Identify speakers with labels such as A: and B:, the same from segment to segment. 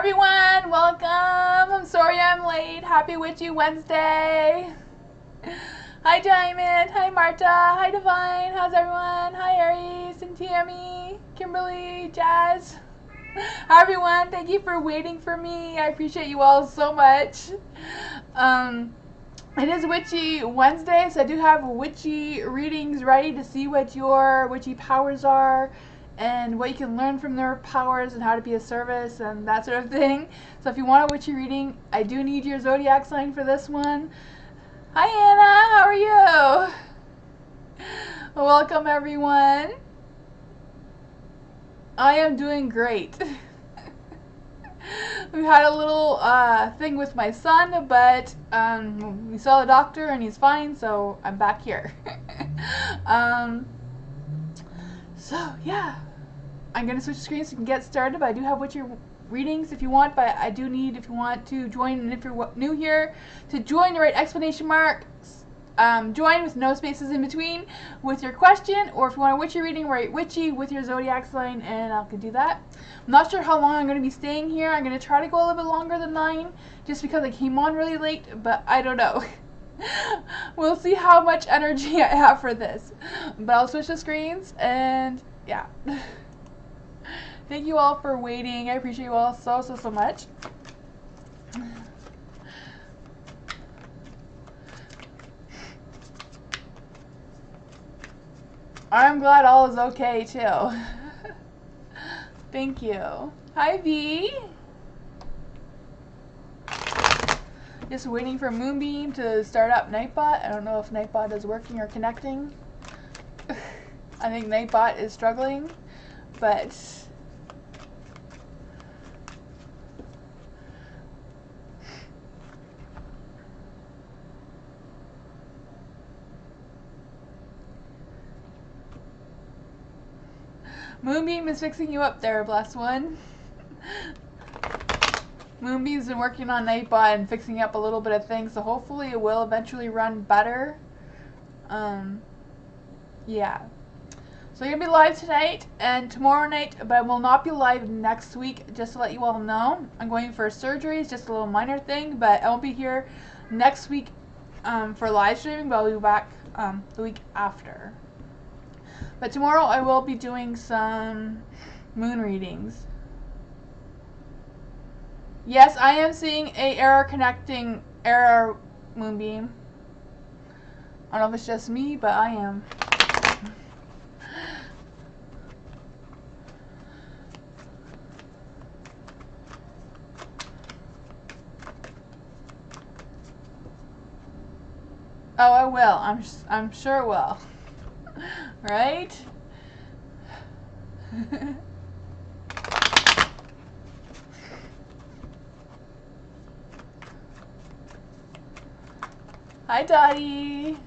A: everyone, welcome. I'm sorry I'm late. Happy Witchy Wednesday. Hi Diamond, hi Marta, hi Divine, how's everyone? Hi Aries and Tammy, Kimberly, Jazz. Hi everyone, thank you for waiting for me. I appreciate you all so much. It is Witchy Wednesday, so I do have witchy readings ready to see what your witchy powers are and what you can learn from their powers and how to be of service and that sort of thing. So if you want a witchy reading, I do need your zodiac sign for this one. Hi Anna, how are you? Welcome everyone. I am doing great. We had a little thing with my son, but we saw the doctor and he's fine, so I'm back here. So yeah, I'm gonna switch screens so we can get started, but I do have witchy readings if you want, but I do need, if you want to join, and if you're new here, to join, the right exclamation mark, join with no spaces in between with your question, or if you want a witchy reading, write witchy with your zodiac sign and I can do that. I'm not sure how long I'm going to be staying here. I'm going to try to go a little bit longer than 9 just because I came on really late, but I don't know. We'll see how much energy I have for this, but I'll switch the screens and yeah. Thank you all for waiting. I appreciate you all so much. I'm glad all is okay too. Thank you. Hi V. Just waiting for Moonbeam to start up Nightbot. I don't know if Nightbot is working or connecting. I think Nightbot is struggling, but Moonbeam is fixing you up there, blessed one. Moonbeam's been working on Nightbot and fixing up a little bit of things, so hopefully it will eventually run better. Yeah. So you're going to be live tonight and tomorrow night, but I will not be live next week, just to let you all know. I'm going for surgery, it's just a little minor thing, but I won't be here next week for live streaming, but I'll be back the week after. But tomorrow I will be doing some moon readings. Yes, I am seeing a error connecting error, Moonbeam. I don't know if it's just me, but I am. Oh, I will. I'm sure it will. Right? Hi, Dottie.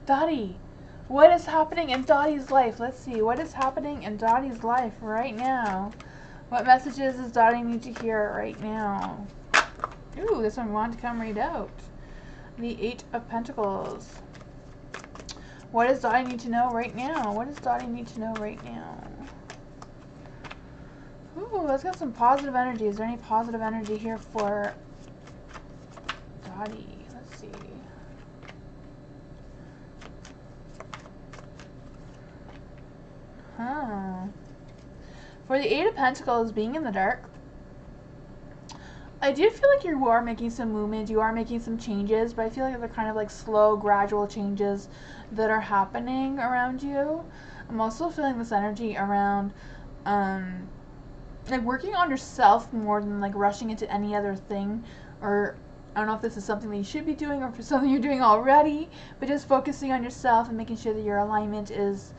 A: Dottie, what is happening in Dottie's life? Let's see. What is happening in Dottie's life right now? What messages does Dottie need to hear right now? Ooh, this one wanted to come right out. The 8 of Pentacles. What does Dottie need to know right now? What does Dottie need to know right now? Ooh, let's get some positive energy. Is there any positive energy here for Dottie? Let's see. For the 8 of Pentacles, being in the dark, I do feel like you are making some movement, you are making some changes, but I feel like they're kind of like slow, gradual changes that are happening around you. I'm also feeling this energy around like working on yourself more than like rushing into any other thing, or I don't know if this is something that you should be doing or if it's something you're doing already, but just focusing on yourself and making sure that your alignment is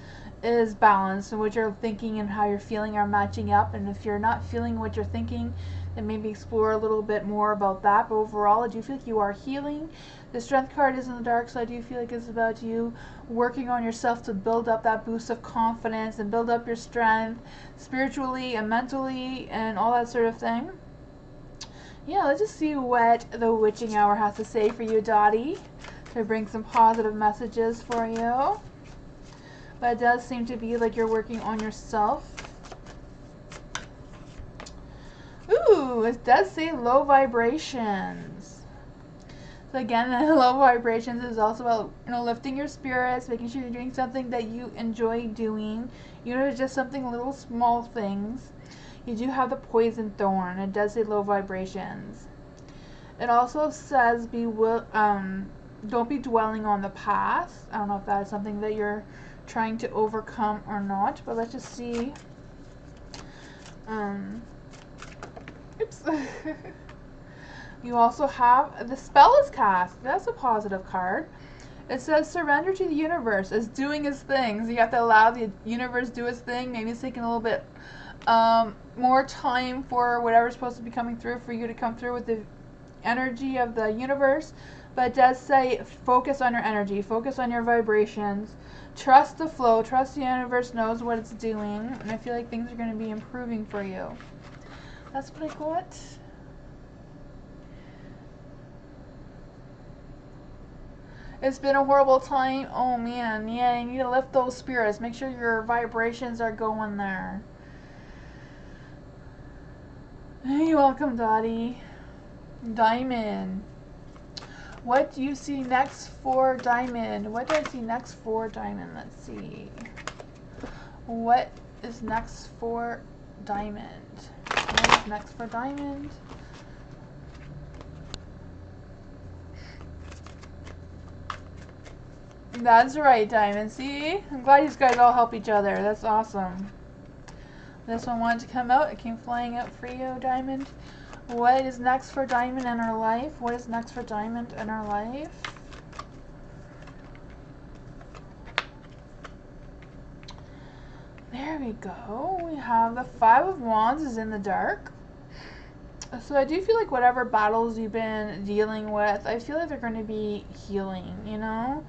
A: balanced and what you're thinking and how you're feeling are matching up. And if you're not feeling what you're thinking, then maybe explore a little bit more about that. But overall, I do feel like you are healing. The Strength card is in the dark, so I do feel like it's about you working on yourself to build up that boost of confidence and build up your strength spiritually and mentally and all that sort of thing. Yeah, let's just see what the witching hour has to say for you, Dottie, to bring some positive messages for you. But it does seem to be like you're working on yourself. Ooh, it does say low vibrations. So again, low vibrations is also about, you know, lifting your spirits, making sure you're doing something that you enjoy doing. You know, it's just something, little small things. You do have the poison thorn. It does say low vibrations. It also says don't be dwelling on the past. I don't know if that is something that you're trying to overcome or not, but let's just see. Oops. You also have the spell is cast. That's a positive card. It says surrender to the universe. It's doing its things. You have to allow the universe to do its thing. Maybe it's taking a little bit more time for whatever's supposed to be coming through for you to come through with the energy of the universe. But it does say focus on your energy, focus on your vibrations, trust the flow, trust the universe knows what it's doing, and I feel like things are going to be improving for you. That's what I got. It's been a horrible time. Oh man, yeah, you need to lift those spirits. Make sure your vibrations are going there. You're welcome, Dottie. Diamond. What do you see next for Diamond? What do I see next for Diamond? Let's see. What is next for Diamond? What is next for Diamond? That's right, Diamond. See? I'm glad you guys all help each other. That's awesome. This one wanted to come out. It came flying out for you, Diamond. What is next for Diamond in her life? What is next for Diamond in her life? There we go. We have the Five of Wands is in the dark. So I do feel like whatever battles you've been dealing with, I feel like they're going to be healing, you know?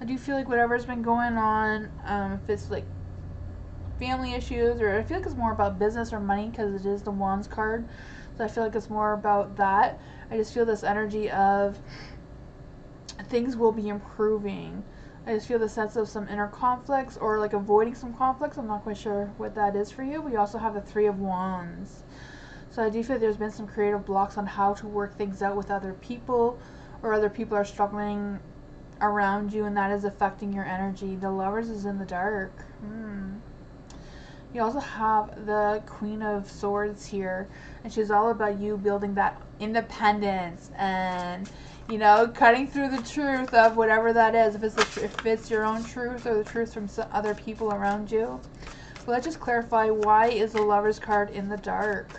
A: I do feel like whatever's been going on, if it's like family issues, or I feel like it's more about business or money because it is the Wands card. So I feel like it's more about that. I just feel this energy of things will be improving. I just feel the sense of some inner conflicts or like avoiding some conflicts. I'm not quite sure what that is for you. We also have the Three of Wands. So I do feel there's been some creative blocks on how to work things out with other people, or other people are struggling around you and that is affecting your energy. The Lovers is in the dark. You also have the Queen of Swords here, and she's all about you building that independence and, you know, cutting through the truth of whatever that is, if it's your own truth or the truth from some other people around you. But let's just clarify, why is the Lovers card in the dark?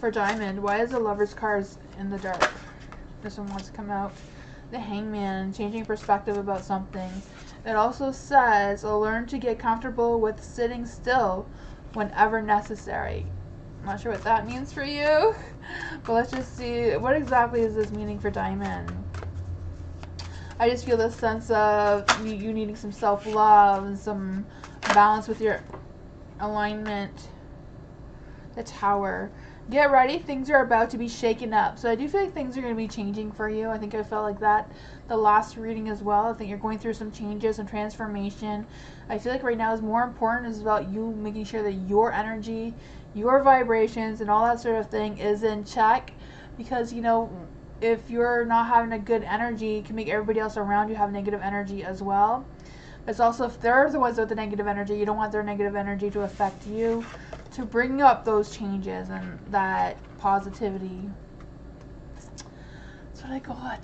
A: For Diamond, why is the Lovers card in the dark? This one wants to come out. The Hangman, changing perspective about something. It also says, learn to get comfortable with sitting still whenever necessary. I'm not sure what that means for you, but let's just see, what exactly is this meaning for Diamond? I just feel this sense of you needing some self-love and some balance with your alignment. The Tower. Get ready, things are about to be shaken up. So I do feel like things are going to be changing for you. I think I felt like that the last reading as well. I think you're going through some changes and transformation. I feel like right now is more important is about you making sure that your energy, your vibrations, and all that sort of thing is in check. Because, you know, if you're not having a good energy, it can make everybody else around you have negative energy as well. It's also, if they're the ones with the negative energy, you don't want their negative energy to affect you, to bring up those changes and that positivity. That's what I got.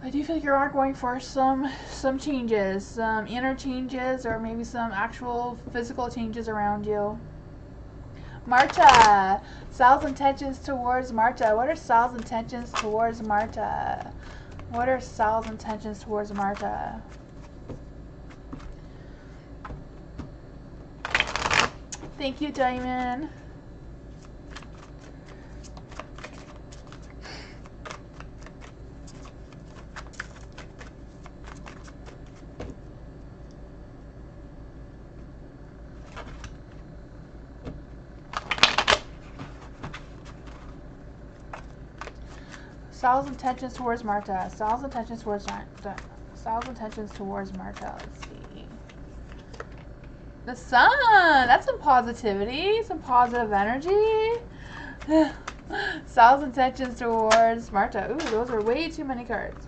A: I do feel like you are going for some changes, some inner changes, or maybe some actual physical changes around you. Marta, Sal's intentions towards Marta. What are Sal's intentions towards Marta? What are Sal's intentions towards Marta? Thank you, Diamond. Sal's intentions towards Marta. Sal's intentions towards Marta. Sal's intentions towards Marta. Let's see. The Sun! That's some positivity, some positive energy. Sal's intentions towards Marta. Ooh, those are way too many cards.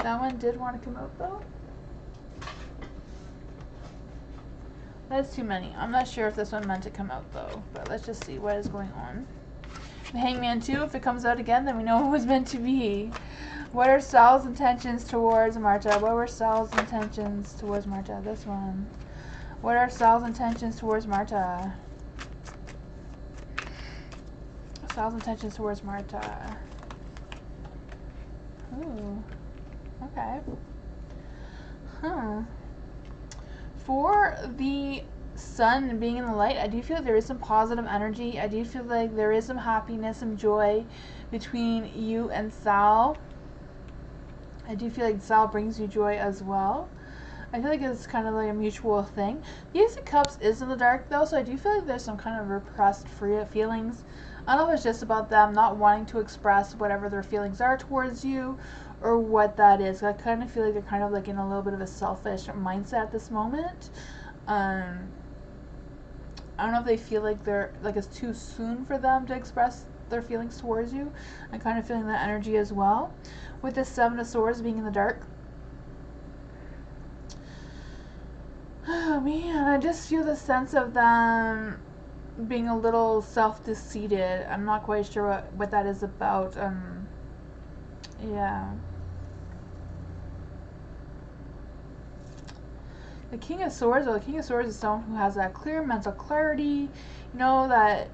A: That one did want to come out though. That's too many. I'm not sure if this one meant to come out though, but let's just see what is going on. The Hangman too, if it comes out again, then we know it was meant to be. What are Sal's intentions towards Marta? What were Sal's intentions towards Marta? This one. What are Sal's intentions towards Marta? Sal's intentions towards Marta. Ooh. Okay. Huh. For the Sun being in the light, I do feel like there is some positive energy. I do feel like there is some happiness, some joy between you and Sal. I do feel like Sal brings you joy as well. I feel like it's kind of like a mutual thing. The Ace of Cups is in the dark though, so I do feel like there's some kind of repressed feelings. I don't know if it's just about them not wanting to express whatever their feelings are towards you or what that is. I kind of feel like they're kind of like in a little bit of a selfish mindset at this moment. I don't know if they feel like it's too soon for them to express their feelings towards you. I'm kind of feeling that energy as well. With the Seven of Swords being in the dark. Oh man, I just feel the sense of them being a little self-deceived. I'm not quite sure what that is about. Yeah. The King of Swords, well, the King of Swords is someone who has that clear mental clarity, you know, that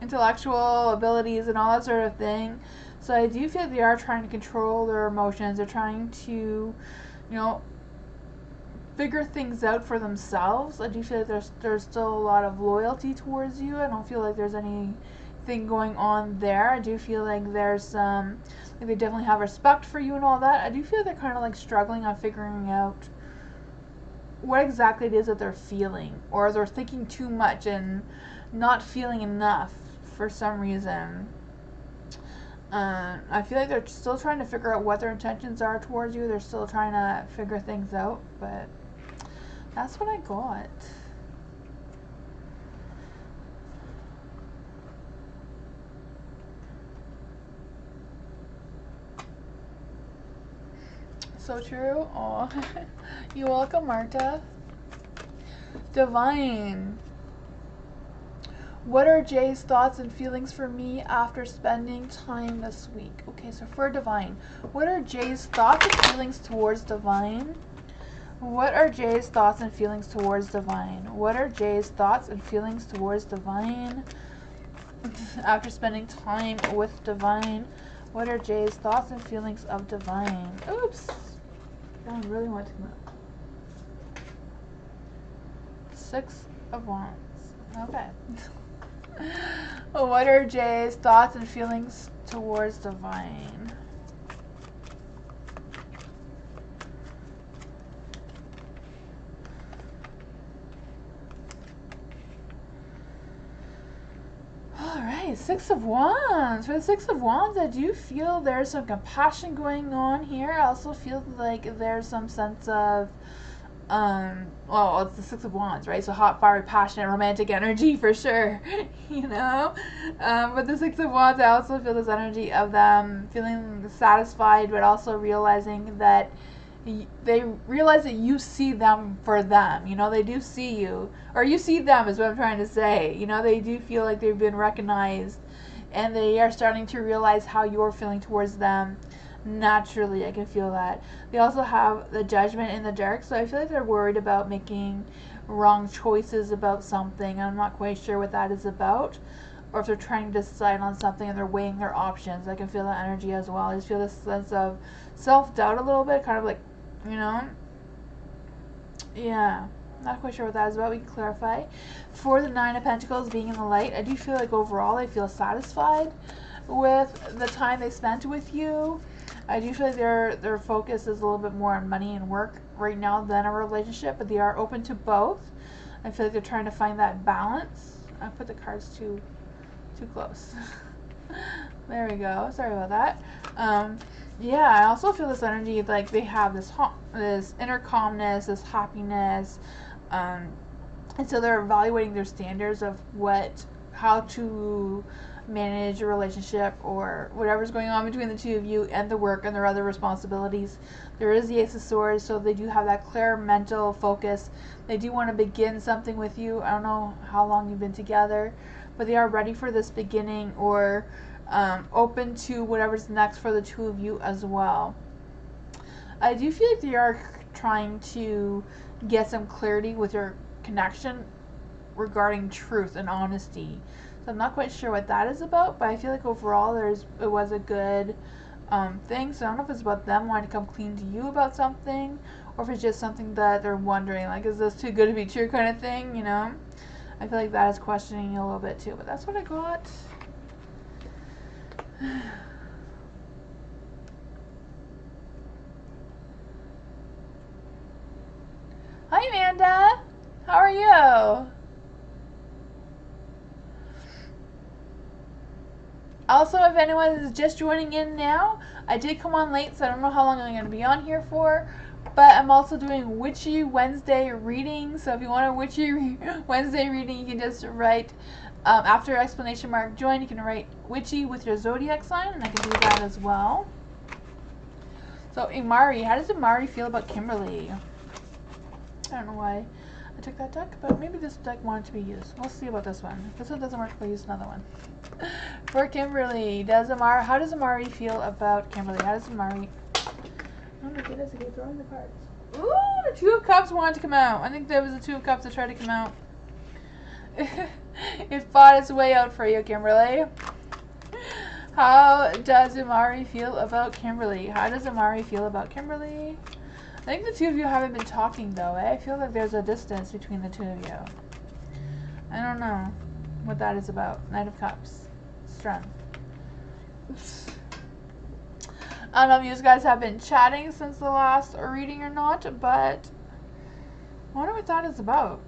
A: intellectual abilities and all that sort of thing. So I do feel they are trying to control their emotions. They're trying to, you know, figure things out for themselves. I do feel like there's still a lot of loyalty towards you. I don't feel like there's anything going on there. I do feel like there's some, like they definitely have respect for you and all that. I do feel like they're kind of like struggling on figuring out what exactly it is that they're feeling, or they're thinking too much and not feeling enough for some reason. I feel like they're still trying to figure out what their intentions are towards you. They're still trying to figure things out, but that's what I got. So true. Oh, you're welcome, Marta. Divine. What are Jay's thoughts and feelings for me after spending time this week? Okay, so for Divine, what are Jay's thoughts and feelings towards Divine? What are Jay's thoughts and feelings towards Divine? What are Jay's thoughts and feelings towards Divine after spending time with Divine? What are Jay's thoughts and feelings of Divine? Oops. I really want to come up. 6 of Wands. Okay. What are Jay's thoughts and feelings towards Divine? Alright, 6 of Wands. For the 6 of Wands, I do feel there's some compassion going on here. I also feel like there's some sense of well, it's the 6 of Wands, right? So hot, fiery, passionate, romantic energy for sure, you know? But the 6 of Wands, I also feel this energy of them feeling satisfied, but also realizing that they realize that you see them for them, you know? They do see you, or you see them is what I'm trying to say, you know? They do feel like they've been recognized, and they are starting to realize how you're feeling towards them. Naturally, I can feel that. They also have the Judgment in the dark, so I feel like they're worried about making wrong choices about something. I'm not quite sure what that is about, or if they're trying to decide on something and they're weighing their options. I can feel that energy as well. I just feel this sense of self-doubt a little bit, kind of like, you know, yeah, not quite sure what that is about. We can clarify. For the 9 of Pentacles being in the light, I do feel like overall they feel satisfied with the time they spent with you. I do feel like their focus is a little bit more on money and work right now than a relationship, but they are open to both. I feel like they're trying to find that balance. I put the cards too close. There we go. Sorry about that. Yeah, I also feel this energy like they have this inner calmness, this happiness, um, and so they're evaluating their standards of how to manage a relationship or whatever's going on between the two of you and the work and their other responsibilities. There is the Ace of Swords, so they do have that clear mental focus. They do want to begin something with you. I don't know how long you've been together, but they are ready for this beginning, or open to whatever's next for the two of you as well. I do feel like they are trying to get some clarity with your connection regarding truth and honesty. So I'm not quite sure what that is about, but I feel like overall it was a good thing. So I don't know if it's about them wanting to come clean to you about something, or if it's just something that they're wondering, like, is this too good to be true kind of thing, you know? I feel like that is questioning you a little bit too, but that's what I got. Hi, Amanda. How are you? Also, if anyone is just joining in now, I did come on late, so I don't know how long I'm going to be on here for. But I'm also doing Witchy Wednesday readings. So if you want a Witchy Wednesday reading, you can just write, after exclamation mark join, you can write Witchy with your Zodiac sign, and I can do that as well. So Imari, how does Imari feel about Kimberly? I don't know why I took that deck, but maybe this deck wanted to be used. We'll see about this one. If this one doesn't work, we'll use another one. For Kimberly, how does Amari feel about Kimberly? How does Amari... Oh my goodness, I keep throwing the cards. Ooh, the Two of Cups wanted to come out. I think there was the Two of Cups that tried to come out. It fought its way out for you, Kimberly. How does Amari feel about Kimberly? How does Amari feel about Kimberly? I think the two of you haven't been talking, though, eh? I feel like there's a distance between the two of you. I don't know what that is about. Knight of Cups. Strength. Oops. I don't know if you guys have been chatting since the last reading or not, but I wonder what that is about.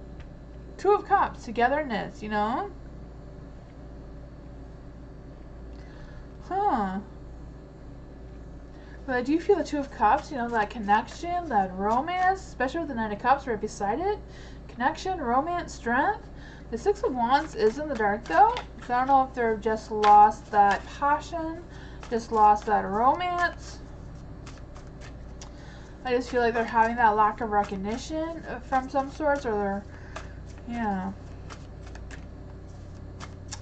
A: Two of Cups. Togetherness, you know? Huh. But I do feel the Two of Cups, you know, that connection, that romance, especially with the Knight of Cups right beside it. Connection, romance, strength. The Six of Wands is in the dark, though. So I don't know if they've just lost that passion, just lost that romance. I just feel like they're having that lack of recognition from some sorts, or they're, yeah.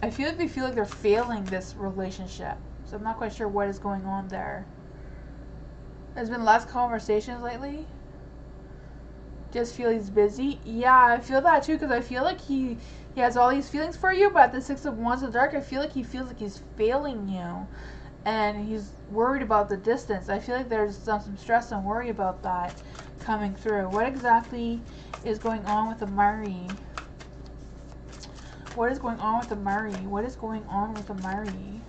A: I feel like they feel like they're failing this relationship. So I'm not quite sure what is going on there. There's been less conversations lately. Just feel he's busy. Yeah, I feel that too, because I feel like he has all these feelings for you, but at the Six of Wands in the dark, I feel like he feels like he's failing you. And he's worried about the distance. I feel like there's some stress and worry about that coming through. What exactly is going on with Amari? What is going on with Amari? What is going on with Amari?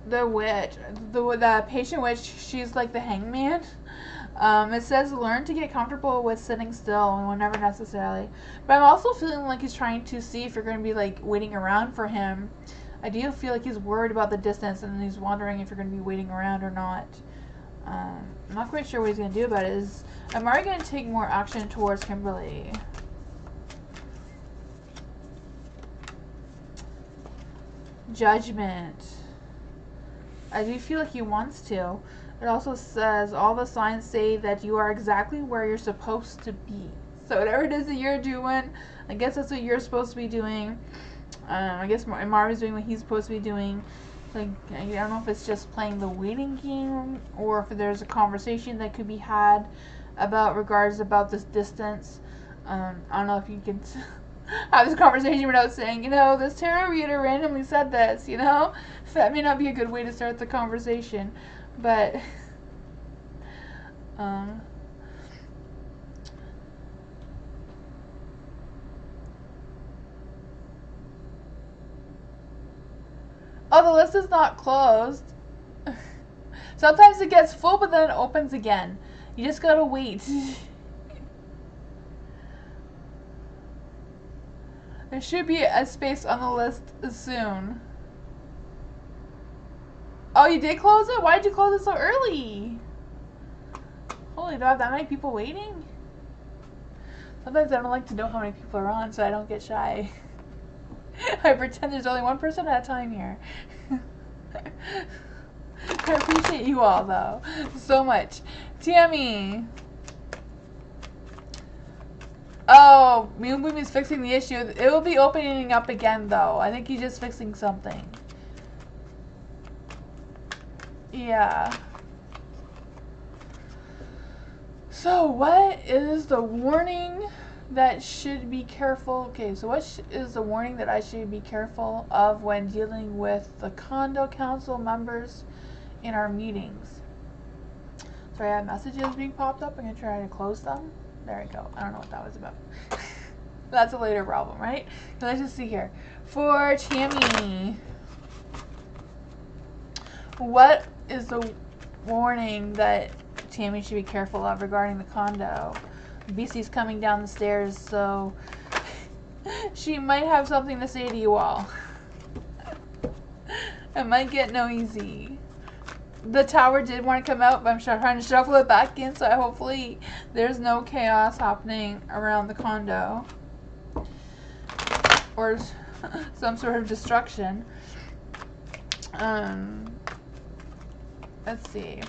A: The witch, the patient witch, she's like the hangman. It says learn to get comfortable with sitting still whenever necessary. But I'm also feeling like he's trying to see if you're going to be like waiting around for him. I do feel like he's worried about the distance, and he's wondering if you're going to be waiting around or not. I'm not quite sure what he's going to do about it. Is Amari going to take more action towards Kimberly? Judgment. I do feel like he wants to. It also says all the signs say that you are exactly where you're supposed to be. So whatever it is that you're doing, I guess that's what you're supposed to be doing. I guess Amari's doing what he's supposed to be doing. Like, I don't know if it's just playing the waiting game, or if there's a conversation that could be had about this distance. I don't know if you can have this conversation without saying, you know, this tarot reader randomly said this, you know? That may not be a good way to start the conversation, but oh, the list is not closed. Sometimes it gets full, but then it opens again. You just gotta wait. There should be a space on the list soon. Oh, you did close it? Why did you close it so early? Holy, do I have that many people waiting? Sometimes I don't like to know how many people are on so I don't get shy. I pretend there's only one person at a time here. I appreciate you all, though, so much. Tammy. Oh, Moon is fixing the issue. It will be opening up again, though. I think he's just fixing something. Yeah. So, what is the warning that should be careful? Okay, so what is the warning that I should be careful of when dealing with the condo council members in our meetings? Sorry, I have messages being popped up. I'm going to try to close them. There we go. I don't know what that was about. That's a later problem, right? Let's just see here. For Tammy, what is the warning that Tammy should be careful of regarding the condo? BC's coming down the stairs, so she might have something to say to you all. It might get noisy. The tower did want to come out, but I'm trying to shuffle it back in, so hopefully there's no chaos happening around the condo. Or some sort of destruction. Let's see.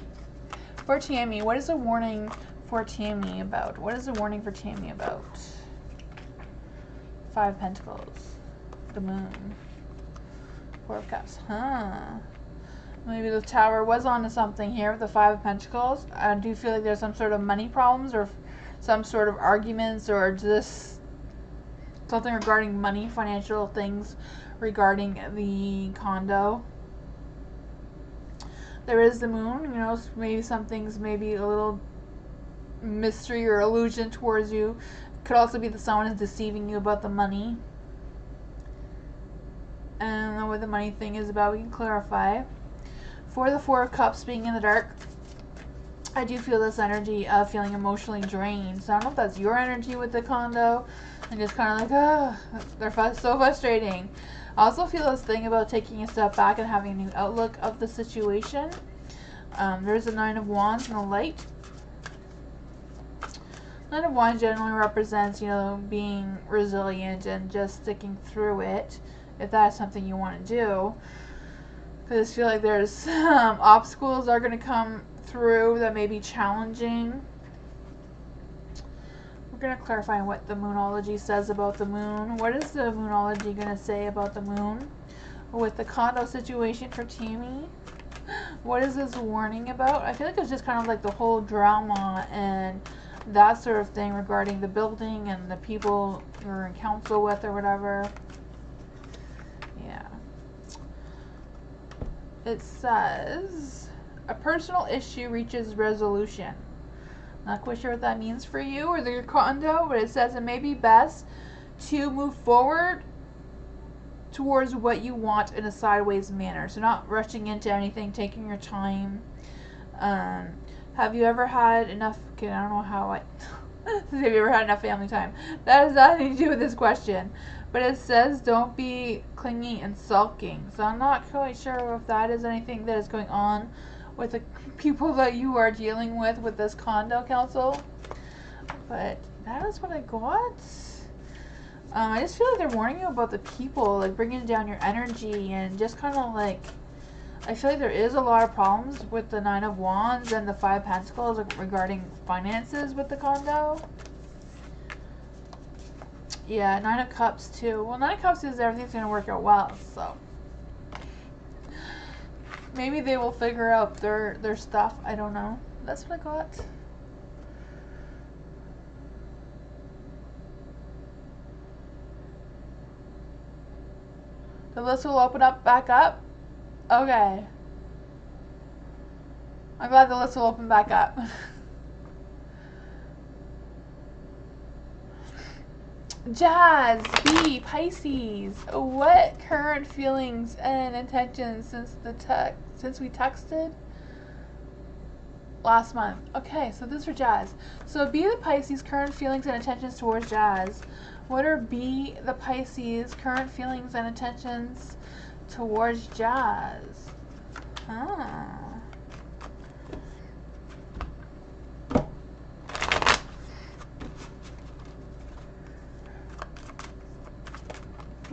A: For Tammy, what is the warning for Tammy about? What is the warning for Tammy about? 5 Pentacles. The Moon. 4 of Cups. Huh. Maybe the tower was onto something here with the 5 of Pentacles. I do feel like there's some sort of money problems or some sort of arguments or just something regarding money, financial things regarding the condo. There is the Moon, you know, maybe some things, maybe a little mystery or illusion towards you. Could also be that someone is deceiving you about the money. And I don't know what the money thing is about, we can clarify. For the 4 of Cups being in the dark, I do feel this energy of feeling emotionally drained. So I don't know if that's your energy with the condo. And just kind of like, they're so frustrating. I also feel this thing about taking a step back and having a new outlook of the situation. There's the 9 of Wands and the light. 9 of Wands generally represents, you know, being resilient and just sticking through it, if that's something you want to do. Because I feel like there's obstacles that are going to come through that may be challenging. We're going to clarify what the Moonology says about the Moon. What is the Moonology going to say about the Moon? With the condo situation for Tammy, what is this warning about? I feel like it's just kind of like the whole drama and that sort of thing regarding the building and the people you're in council with or whatever. Yeah. It says, a personal issue reaches resolution. Not quite sure what that means for you or your condo, but it says it may be best to move forward towards what you want in a sideways manner. So not rushing into anything, taking your time. Have you ever had enough, okay, I don't know how have you ever had enough family time? That has nothing to do with this question. But it says don't be clingy and sulking. So I'm not quite sure if that is anything that is going on with the people that you are dealing with this condo council. But that is what I got. I just feel like they're warning you about the people, like bringing down your energy and just kind of like, I feel like there is a lot of problems with the 9 of Wands and the 5 Pentacles regarding finances with the condo. Yeah, 9 of Cups too. Well, 9 of Cups is everything's going to work out well, so maybe they will figure out their stuff. I don't know. That's what I got. The list will open up back up. Okay. I'm glad the list will open back up. Jazz, B, Pisces. What current feelings and intentions since we texted? last month. Okay, so this is for Jazz. So be the Pisces current feelings and intentions towards Jazz. What are be the Pisces current feelings and intentions towards Jazz?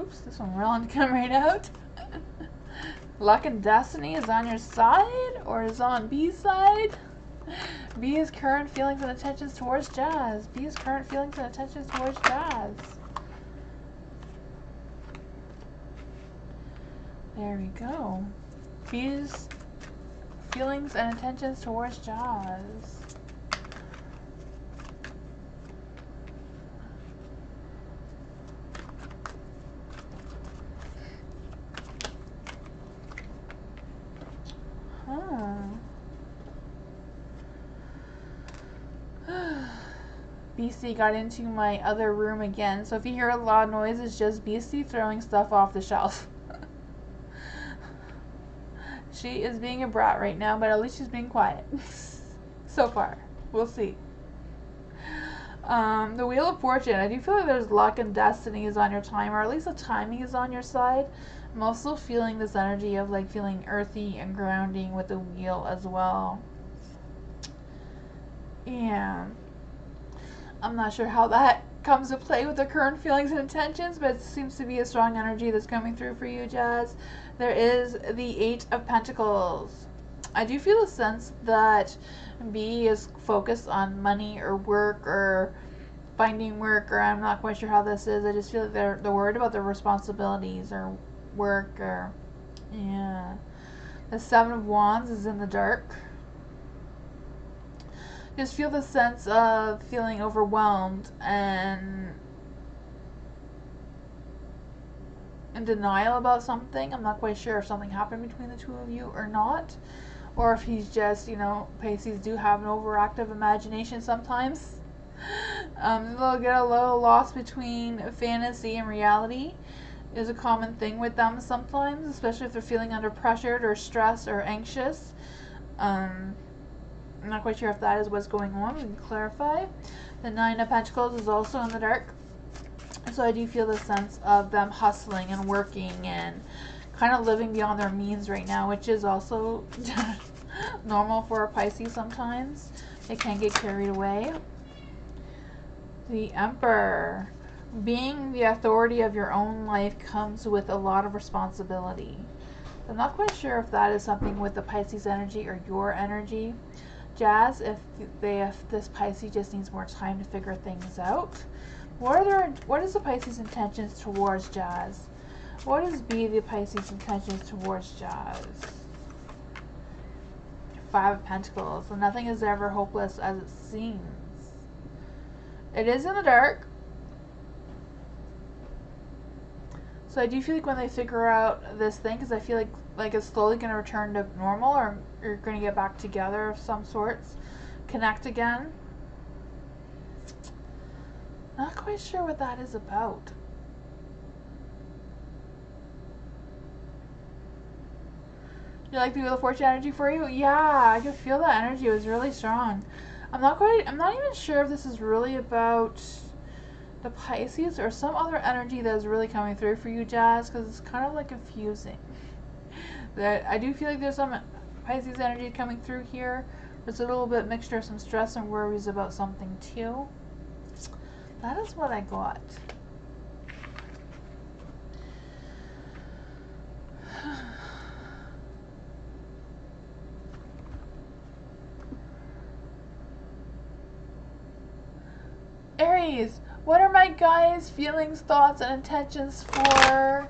A: Oops, this one wrong to come right out. Luck and destiny is on your side or is on B's side? B's current feelings and intentions towards Jazz. B's current feelings and intentions towards Jazz. There we go. B's feelings and intentions towards Jazz. BC got into my other room again, so if you hear a lot of noise, it's just BC throwing stuff off the shelf. She is being a brat right now, but at least she's being quiet. So far. We'll see. The Wheel of Fortune. I do feel like there's luck and destiny is on your time, or at least the timing is on your side. I'm also feeling this energy of like feeling earthy and grounding with the wheel as well. Yeah. I'm not sure how that comes to play with the current feelings and intentions, but it seems to be a strong energy that's coming through for you, Jazz. There is the 8 of Pentacles. I do feel a sense that B is focused on money or work or finding work, or I'm not quite sure how this is. I just feel like they're worried about their responsibilities or work, or yeah. The 7 of Wands is in the dark. Just feel the sense of feeling overwhelmed and in denial about something. I'm not quite sure if something happened between the two of you or not, or if he's just, you know, Pisces do have an overactive imagination sometimes. They'll get a little lost between fantasy and reality is a common thing with them sometimes, especially if they're feeling under pressured or stressed or anxious. I'm not quite sure if that is what's going on. We can clarify. The 9 of Pentacles is also in the dark. So I do feel the sense of them hustling and working and kind of living beyond their means right now, which is also normal for a Pisces sometimes. They can get carried away. The Emperor. Being the authority of your own life comes with a lot of responsibility. I'm not quite sure if that is something with the Pisces energy or your energy. Jazz, if this Pisces just needs more time to figure things out. What is the Pisces intentions towards Jazz? What is B the Pisces intentions towards Jazz? 5 of Pentacles. So nothing is ever hopeless as it seems. It is in the dark. So I do feel like when they figure out this thing, because I feel like it's slowly going to return to normal, or you're going to get back together of some sorts, connect again. Not quite sure what that is about. You like the Wheel of Fortune energy for you? Yeah, I could feel that energy. It was really strong. I'm not even sure if this is really about the Pisces or some other energy that is really coming through for you, Jazz, because it's kind of like confusing. That I do feel like there's some Pisces energy coming through here. There's a little bit mixture of some stress and worries about something too. That is what I got. Aries, what are my guys' feelings, thoughts, and intentions for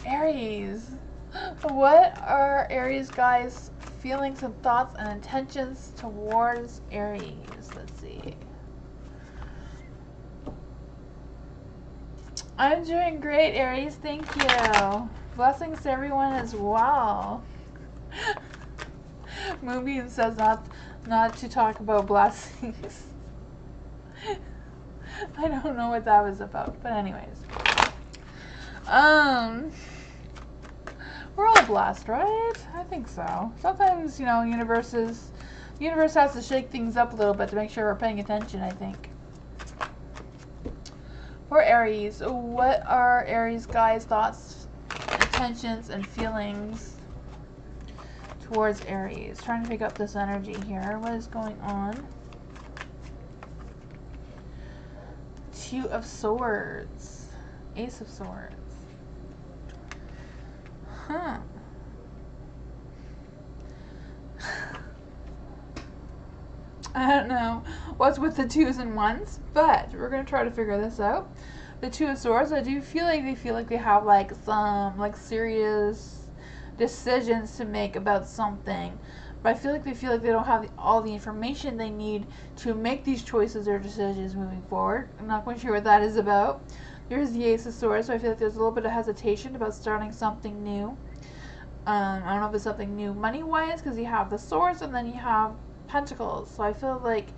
A: Aries? What are Aries guys' feelings and thoughts and intentions towards Aries? Let's see. I'm doing great, Aries. Thank you. Blessings to everyone as well. Moonbeam says not to talk about blessings. I don't know what that was about, but anyways. We're all blessed, right? I think so. Sometimes, you know, universe is The universe has to shake things up a little bit to make sure we're paying attention, I think. For Aries, what are Aries guys' thoughts, intentions, and feelings towards Aries? Trying to pick up this energy here. What is going on? Two of Swords. Ace of Swords. Huh. I don't know what's with the twos and ones, but we're going to try to figure this out. The Two of Swords, I do feel like they have like some like serious decisions to make about something. But I feel like they don't have all the information they need to make these choices or decisions moving forward. I'm not quite sure what that is about. There's the Ace of Swords, so I feel like there's a little bit of hesitation about starting something new. I don't know if it's something new money-wise, because you have the Swords and then you have Pentacles. So I feel like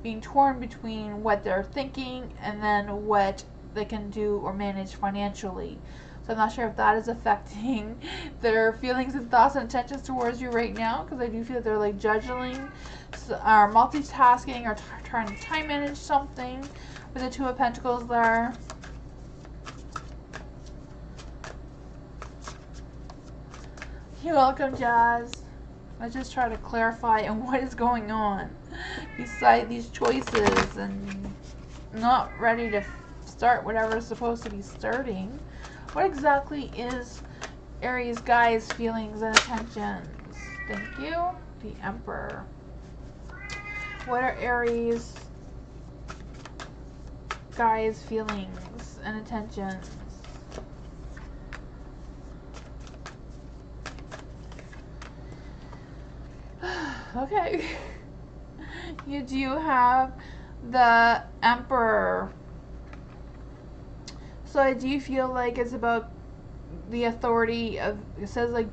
A: being torn between what they're thinking and then what they can do or manage financially. So I'm not sure if that is affecting their feelings and thoughts and intentions towards you right now, because I do feel that they're like juggling or multitasking or trying to time manage something with the Two of Pentacles there. You're welcome, Jazz. Let's just try to clarify and what is going on beside these choices and not ready to start whatever is supposed to be starting. What exactly is Aries guys' feelings and intentions? Thank you. The Emperor. What are Aries guys' feelings and intentions? Okay. You do have the Emperor. So I do feel like it's about the authority of, it says like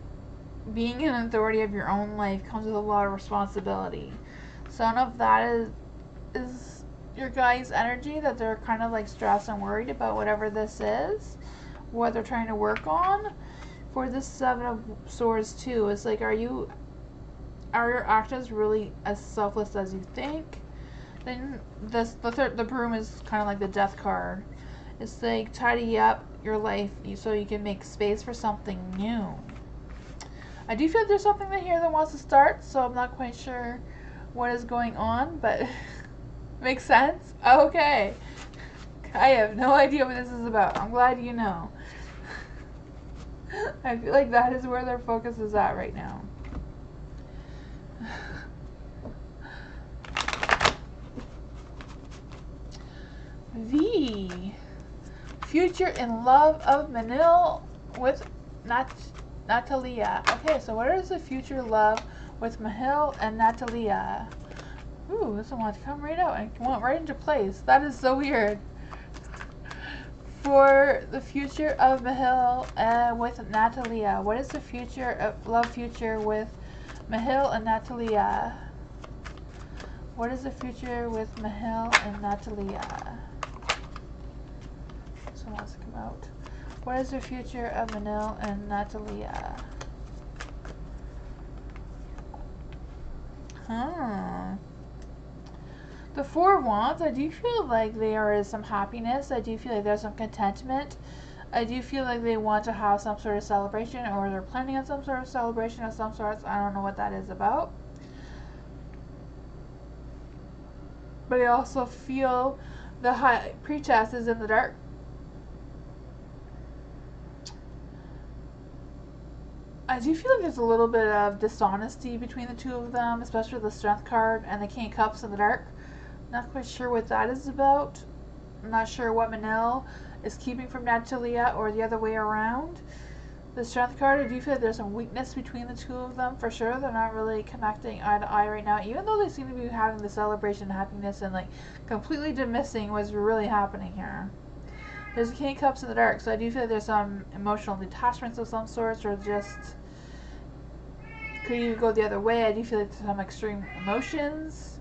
A: being an authority of your own life comes with a lot of responsibility. So I don't know if that is your guys' energy, that they're kind of like stressed and worried about whatever this is, what they're trying to work on. For this Seven of Swords too, it's like, are your actions really as selfless as you think? Then the Broom is kind of like the Death card. It's like tidy up your life so you can make space for something new. I do feel there's something here that wants to start, so I'm not quite sure what is going on, but makes sense? Okay. I have no idea what this is about. I'm glad you know. I feel like that is where their focus is at right now. The future in love of Manil with Natalia. Okay, so what is the future love with Mahil and Natalia? Ooh, this one wants to come right out and went right into place. That is so weird. For the future of Mahil with Natalia. What is the future of love future with Mahil and Natalia? What is the future with Mahil and Natalia? Someone wants to come out. What is the future of Manil and Natalia? The Four of Wands, I do feel like there is some happiness. I do feel like there's some contentment. I do feel like they want to have some sort of celebration, or they're planning on some sort of celebration of some sorts. I don't know what that is about. But I also feel the High Priestess is in the dark. I do feel like there's a little bit of dishonesty between the two of them, especially the Strength card and the King of Cups in the dark. Not quite sure what that is about. I'm not sure what Manil is keeping from Natalia or the other way around. The Strength card, I do feel like there's some weakness between the two of them for sure. They're not really connecting eye to eye right now, even though they seem to be having the celebration and happiness and like completely dismissing what's really happening here. There's a King of Cups in the dark, so I do feel like there's some emotional detachments of some sorts, or just could even go the other way. I do feel like there's some extreme emotions.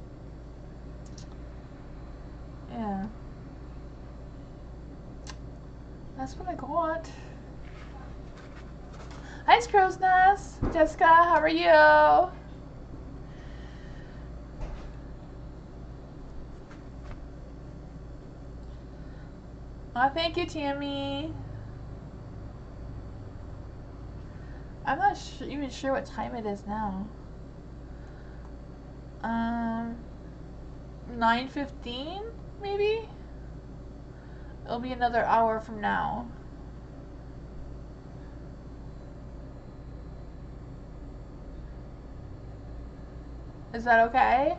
A: Yeah. That's what I got. Hi, Crow's Nest. Jessica, how are you? Oh, thank you, Tammy. I'm not even sure what time it is now. 9:15, maybe? It'll be another hour from now. Is that okay?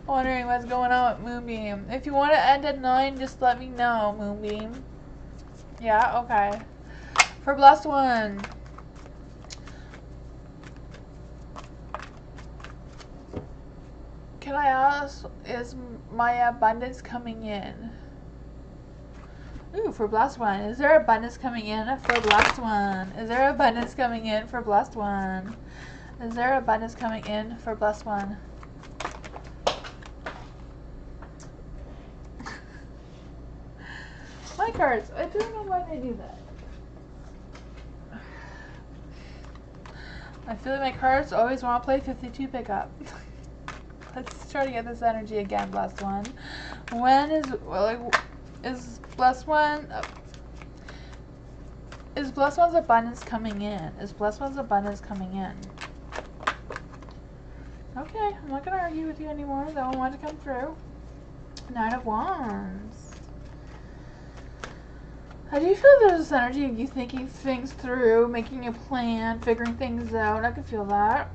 A: Wondering what's going on with Moonbeam. If you want to end at 9, just let me know, Moonbeam. Yeah, okay. For Blessed One. Can I ask, is my abundance coming in? Ooh, for Blessed One. Is there abundance coming in for Blessed One? Is there abundance coming in for Blessed One? Is there abundance coming in for Blessed One? My cards. I don't know why they do that. I feel like my cards always want to play 52 pickup. Let's try to get this energy again, Blessed One. When is, is Blessed One, is Blessed One's abundance coming in? Is Blessed One's abundance coming in? Okay, I'm not going to argue with you anymore. That one wanted to come through. 9 of Wands. I do feel there's this energy of you thinking things through, making a plan, figuring things out. I can feel that.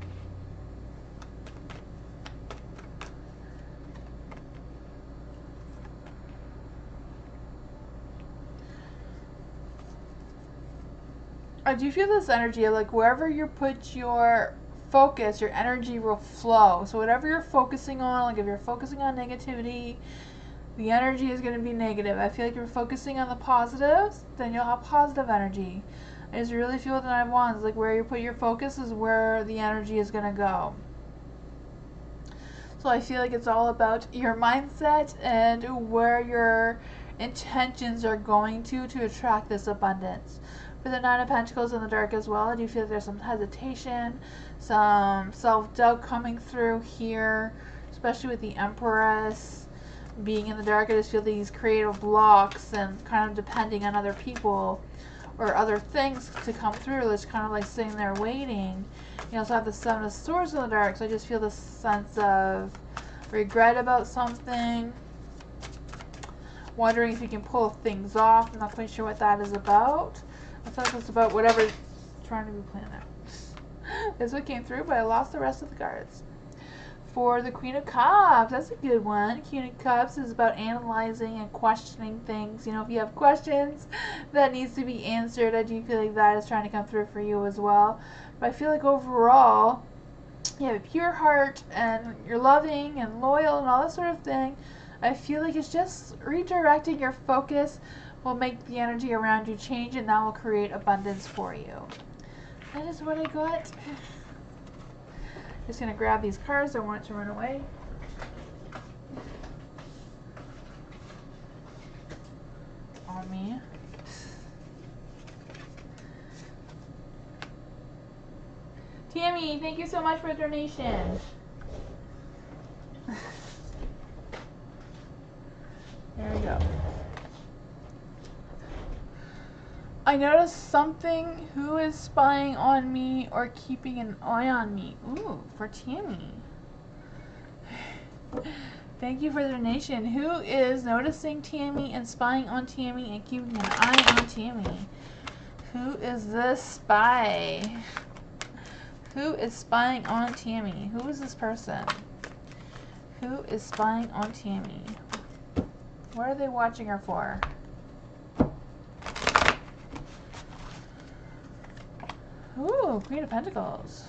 A: I do feel this energy of like wherever you put your focus, your energy will flow. So whatever you're focusing on, like if you're focusing on negativity, the energy is going to be negative. I feel like you're focusing on the positives, then you'll have positive energy. I just really feel with the 9 of Wands, like where you put your focus is where the energy is going to go. So I feel like it's all about your mindset and where your intentions are going to attract this abundance. For the 9 of Pentacles in the dark as well, I do feel like there's some hesitation, some self-doubt coming through here, especially with the Empress. Being in the dark, I just feel these creative blocks and kind of depending on other people or other things to come through. It's kind of like sitting there waiting. You also have the 7 of Swords in the dark, so I just feel this sense of regret about something. Wondering if you can pull things off. I'm not quite sure what that is about. I thought it was about whatever's trying to be planned out. This one came through, but I lost the rest of the cards. For the Queen of Cups, that's a good one. Queen of Cups is about analyzing and questioning things. You know, if you have questions that needs to be answered, I do feel like that is trying to come through for you as well. But I feel like overall, you have a pure heart and you're loving and loyal and all that sort of thing. I feel like it's just redirecting your focus will make the energy around you change, and that will create abundance for you. That is what I got. Just gonna grab these cards. I don't want it to run away. On me. Tammy, thank you so much for the donation. There we go. I noticed something. Who is spying on me or keeping an eye on me? Ooh, for Tammy. Thank you for the donation. Who is noticing Tammy and spying on Tammy and keeping an eye on Tammy? Who is this spy? Who is spying on Tammy? Who is this person? Who is spying on Tammy? What are they watching her for? Ooh, Queen of Pentacles.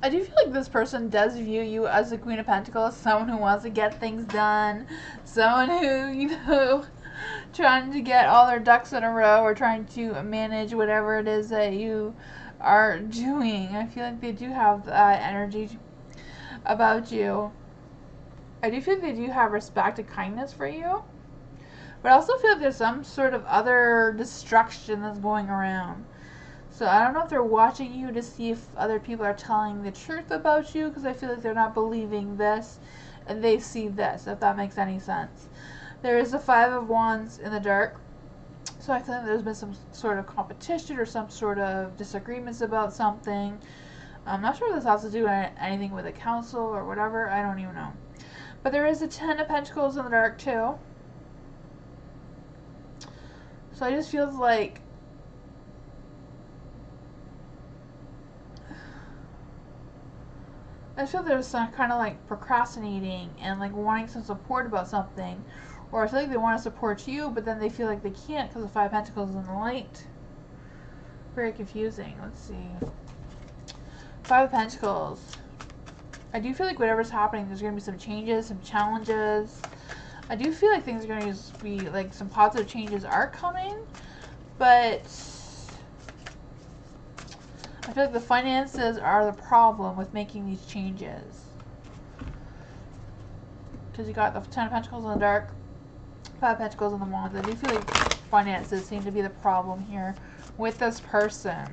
A: I do feel like this person does view you as the Queen of Pentacles, someone who wants to get things done, someone who, you know, trying to get all their ducks in a row or trying to manage whatever it is that you are doing. I feel like they do have that energy about you. I do feel like they do have respect and kindness for you. But I also feel like there's some sort of other destruction that's going around. So I don't know if they're watching you to see if other people are telling the truth about you, because I feel like they're not believing this and they see this, if that makes any sense. There is the Five of Wands in the dark. So I feel like there's been some sort of competition or some sort of disagreements about something. I'm not sure if this has to do with anything with a council or whatever. I don't even know. But there is a Ten of Pentacles in the dark too. So I just feel like there's some kind of like procrastinating and like wanting some support about something. Or I feel like they want to support you, but then they feel like they can't because the Five of Pentacles is in the light. Very confusing. Let's see. Five of Pentacles. I do feel like whatever's happening, there's going to be some changes, some challenges. I do feel like things are going to be, like, some positive changes are coming. But I feel like the finances are the problem with making these changes. Because you got the Ten of Pentacles in the dark, Five of Pentacles in the Wands. I do feel like finances seem to be the problem here with this person.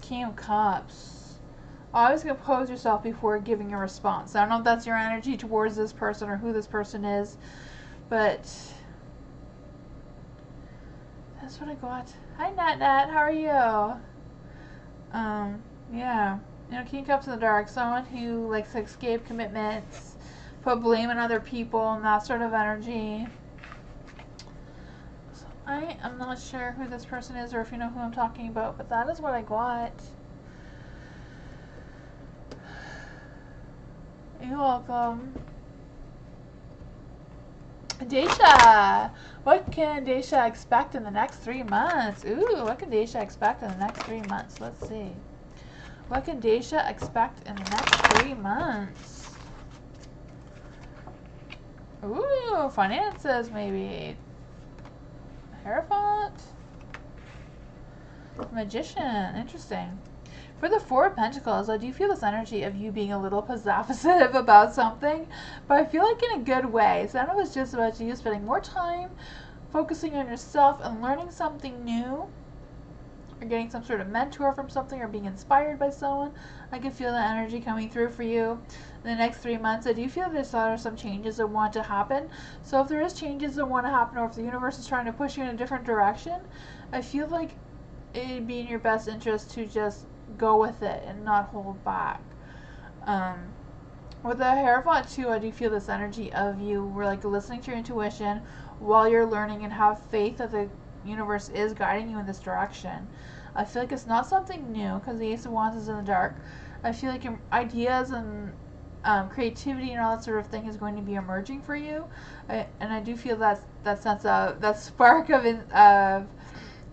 A: King of Cups. Always compose yourself before giving a response. I don't know if that's your energy towards this person or who this person is, but that's what I got. Hi, Nat. How are you? Yeah. You know, King of Cups in the dark. Someone who likes to escape commitments, put blame on other people, and that sort of energy. I am not sure who this person is or if you know who I'm talking about, but that is what I got. You're welcome. Daisha! What can Daisha expect in the next 3 months? Ooh, what can Daisha expect in the next 3 months? Let's see. What can Daisha expect in the next 3 months? Ooh, finances maybe. Hierophant? Magician. Interesting. For the Four of Pentacles, I do feel this energy of you being a little possessive about something, but I feel like in a good way. So I don't know if it's just about you spending more time focusing on yourself and learning something new, or getting some sort of mentor from something, or being inspired by someone. I can feel the energy coming through for you in the next 3 months. I do feel there's some changes that want to happen. So if there is changes that want to happen, or if the universe is trying to push you in a different direction, I feel like it'd be in your best interest to just go with it and not hold back. With the Hierophant too, I do feel this energy of you were like listening to your intuition while you're learning, and have faith that the universe is guiding you in this direction. I feel like it's not something new because the Ace of Wands is in the dark. I feel like ideas and creativity and all that sort of thing is going to be emerging for you, and I do feel that sense of that spark of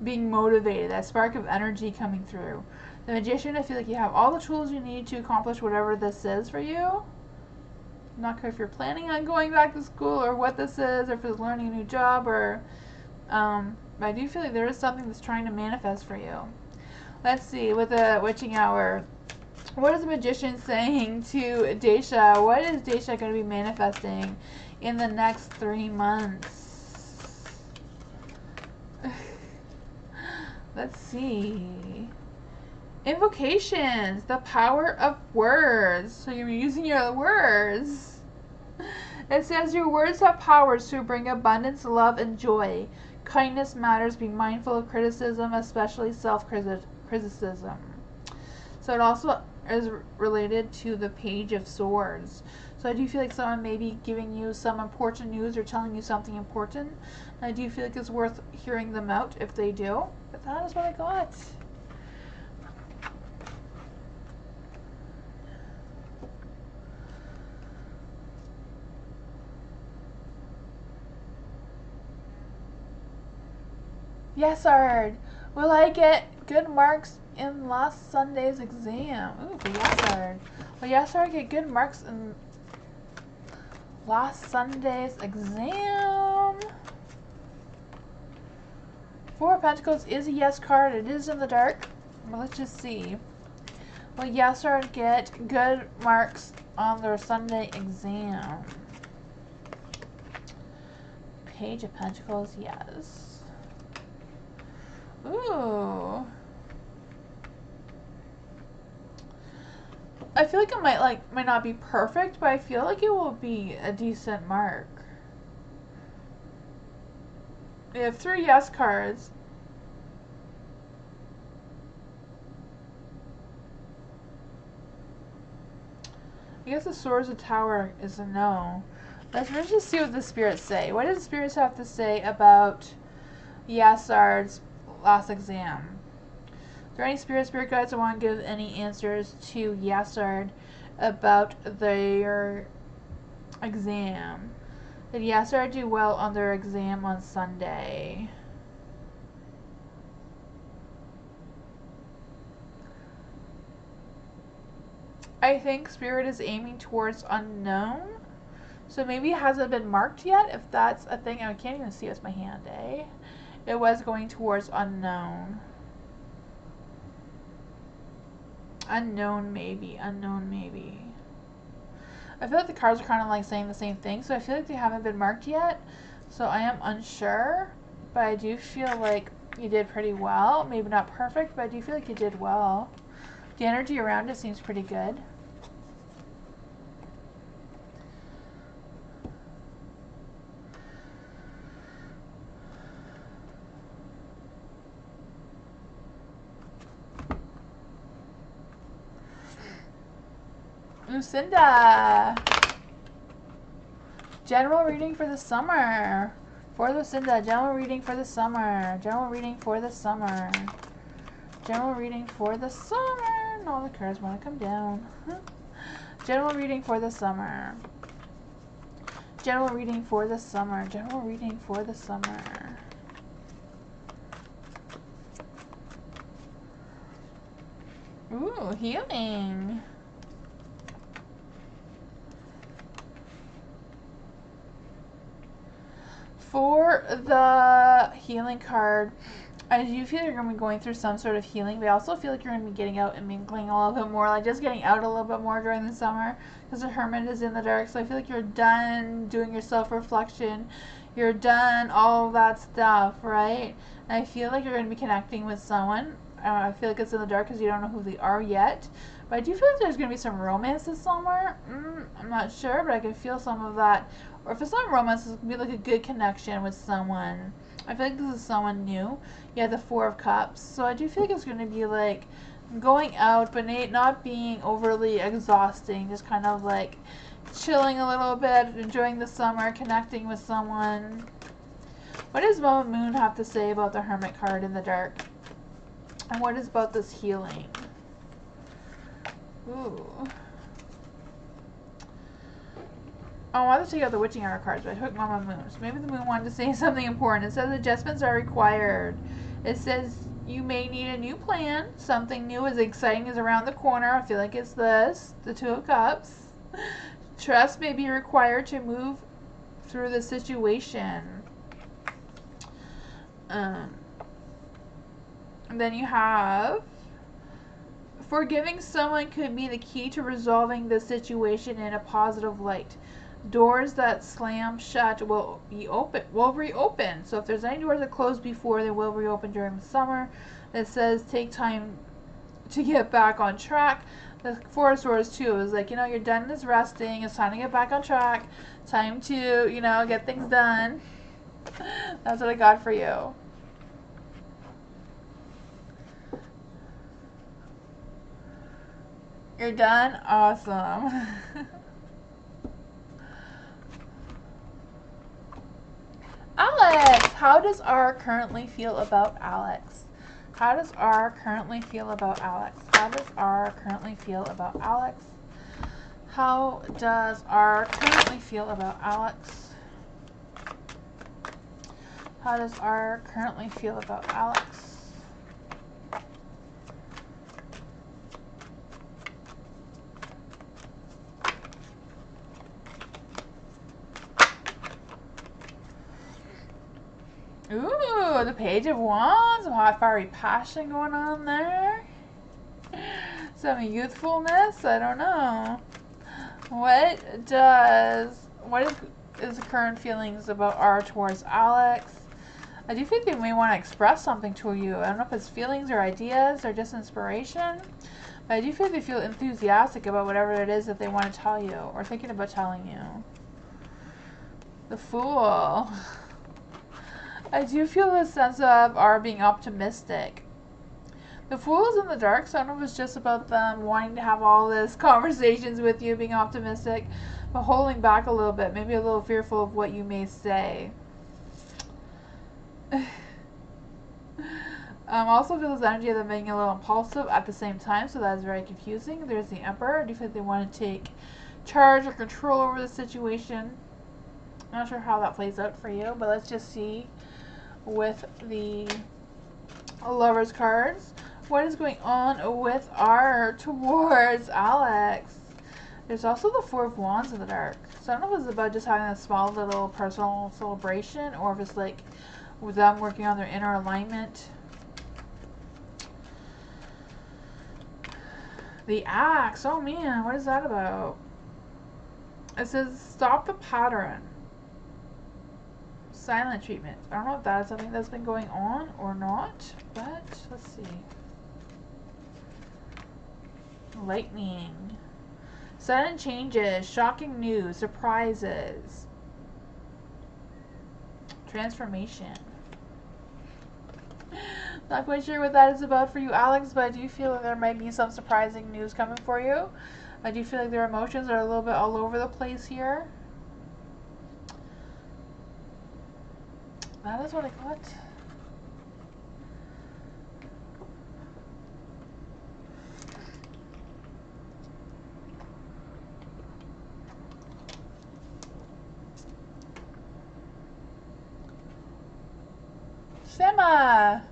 A: being motivated, that spark of energy coming through. The Magician, I feel like you have all the tools you need to accomplish whatever this is for you. I'm not sure if you're planning on going back to school or what this is, or if it's learning a new job, or but I do feel like there is something that's trying to manifest for you. Let's see, with the Witching Hour, what is the Magician saying to Daisha? What is Daisha going to be manifesting in the next 3 months? Let's see. Invocations, the power of words. So you're using your words. It says your words have powers to bring abundance, love, and joy. Kindness matters. Be mindful of criticism, especially self-criticism. So it also is related to the Page of Swords. So I do feel like someone may be giving you some important news or telling you something important. And I do feel like it's worth hearing them out if they do. But that is what I got. Yes, Ard. Will I get good marks in last Sunday's exam? Ooh, for yes, Ard. Will yes, Ard get good marks in last Sunday's exam? Four of Pentacles is a yes card. It is in the dark. Well, let's just see. Will yes, Ard get good marks on their Sunday exam? Page of Pentacles, yes. Ooh. I feel like it might not be perfect, but I feel like it will be a decent mark. We have 3 yes cards. I guess the Swords of Tower is a no. Let's just see what the spirits say. What do the spirits have to say about Yassard's last exam? Are there any spirit guides that want to give any answers to Yassard about their exam? Did Yassard do well on their exam on Sunday? I think Spirit is aiming towards unknown. So maybe it hasn't been marked yet, if that's a thing. I can't even see with my hand, eh? It was going towards unknown. Unknown maybe. Unknown maybe. I feel like the cards are kind of like saying the same thing, so I feel like they haven't been marked yet. So I am unsure, but I do feel like you did pretty well. Maybe not perfect, but I do feel like you did well. The energy around it seems pretty good. Lucinda! General reading for the summer. For Lucinda, general reading for the summer. General reading for the summer. General reading for the summer. No, the cards want to come down. General reading for the summer. General reading for the summer. General reading for the summer. Ooh, healing. For the healing card, I do feel like you're going to be going through some sort of healing, but I also feel like you're going to be getting out and mingling a little bit more, like just getting out a little bit more during the summer, because the Hermit is in the dark, so I feel like you're done doing your self-reflection, you're done all that stuff, right? And I feel like you're going to be connecting with someone. I feel like it's in the dark because you don't know who they are yet, but I do feel like there's going to be some romance this summer. I'm not sure, but I can feel some of that. Or if it's not romance, it's going to be like a good connection with someone. I feel like this is someone new. Yeah, the 4 of Cups. So I do feel like it's going to be like going out, but not being overly exhausting. Just kind of like chilling a little bit, enjoying the summer, connecting with someone. What does Mama Moon have to say about the Hermit card in the dark? And what is about this healing? Ooh. Oh, I wanted to take out the Witching Hour cards, but I took Mama Moon. So maybe the Moon wanted to say something important. It says adjustments are required. It says you may need a new plan. Something new as exciting is around the corner. I feel like it's this, the 2 of Cups. Trust may be required to move through the situation. And then you have forgiving someone could be the key to resolving the situation in a positive light. Doors that slam shut will reopen. So if there's any doors that closed before, they will reopen during the summer. It says take time to get back on track. The 4 of Swords too is like, you're done this resting. It's time to get back on track. Time to, get things done. That's what I got for you. You're done? Awesome. Alex! How does R currently feel about Alex? How does R currently feel about Alex? How does R currently feel about Alex? How does R currently feel about Alex? How does R currently feel about Alex? Ooh, the Page of Wands. Some hot, fiery passion going on there. Some youthfulness. I don't know. What is is the current feelings about are towards Alex. I do think they may want to express something to you. I don't know if it's feelings or ideas or just inspiration. But I do feel they feel enthusiastic about whatever it is that they want to tell you or thinking about telling you. The Fool. I do feel a sense of are being optimistic. The Fool is in the dark, so I don't know if it's just about them wanting to have all this conversations with you, being optimistic, but holding back a little bit, maybe a little fearful of what you may say. Also feel this energy of them being a little impulsive at the same time, so that is very confusing. There's the Emperor. I do think they want to take charge or control over the situation. I'm not sure how that plays out for you, but let's just see with the Lovers cards. What is going on with our towards Alex? There's also the Four of Wands in the dark. So I don't know if it's about just having a small little personal celebration or if it's like with them working on their inner alignment. The Axe. Oh man, what is that about? It says stop the pattern. Silent treatment. I don't know if that is something that's been going on or not, but let's see. Lightning. Sudden changes, shocking news, surprises. Transformation. Not quite sure what that is about for you, Alex, but I do feel that there might be some surprising news coming for you. I do feel like their emotions are a little bit all over the place here. That is what I got. Sama!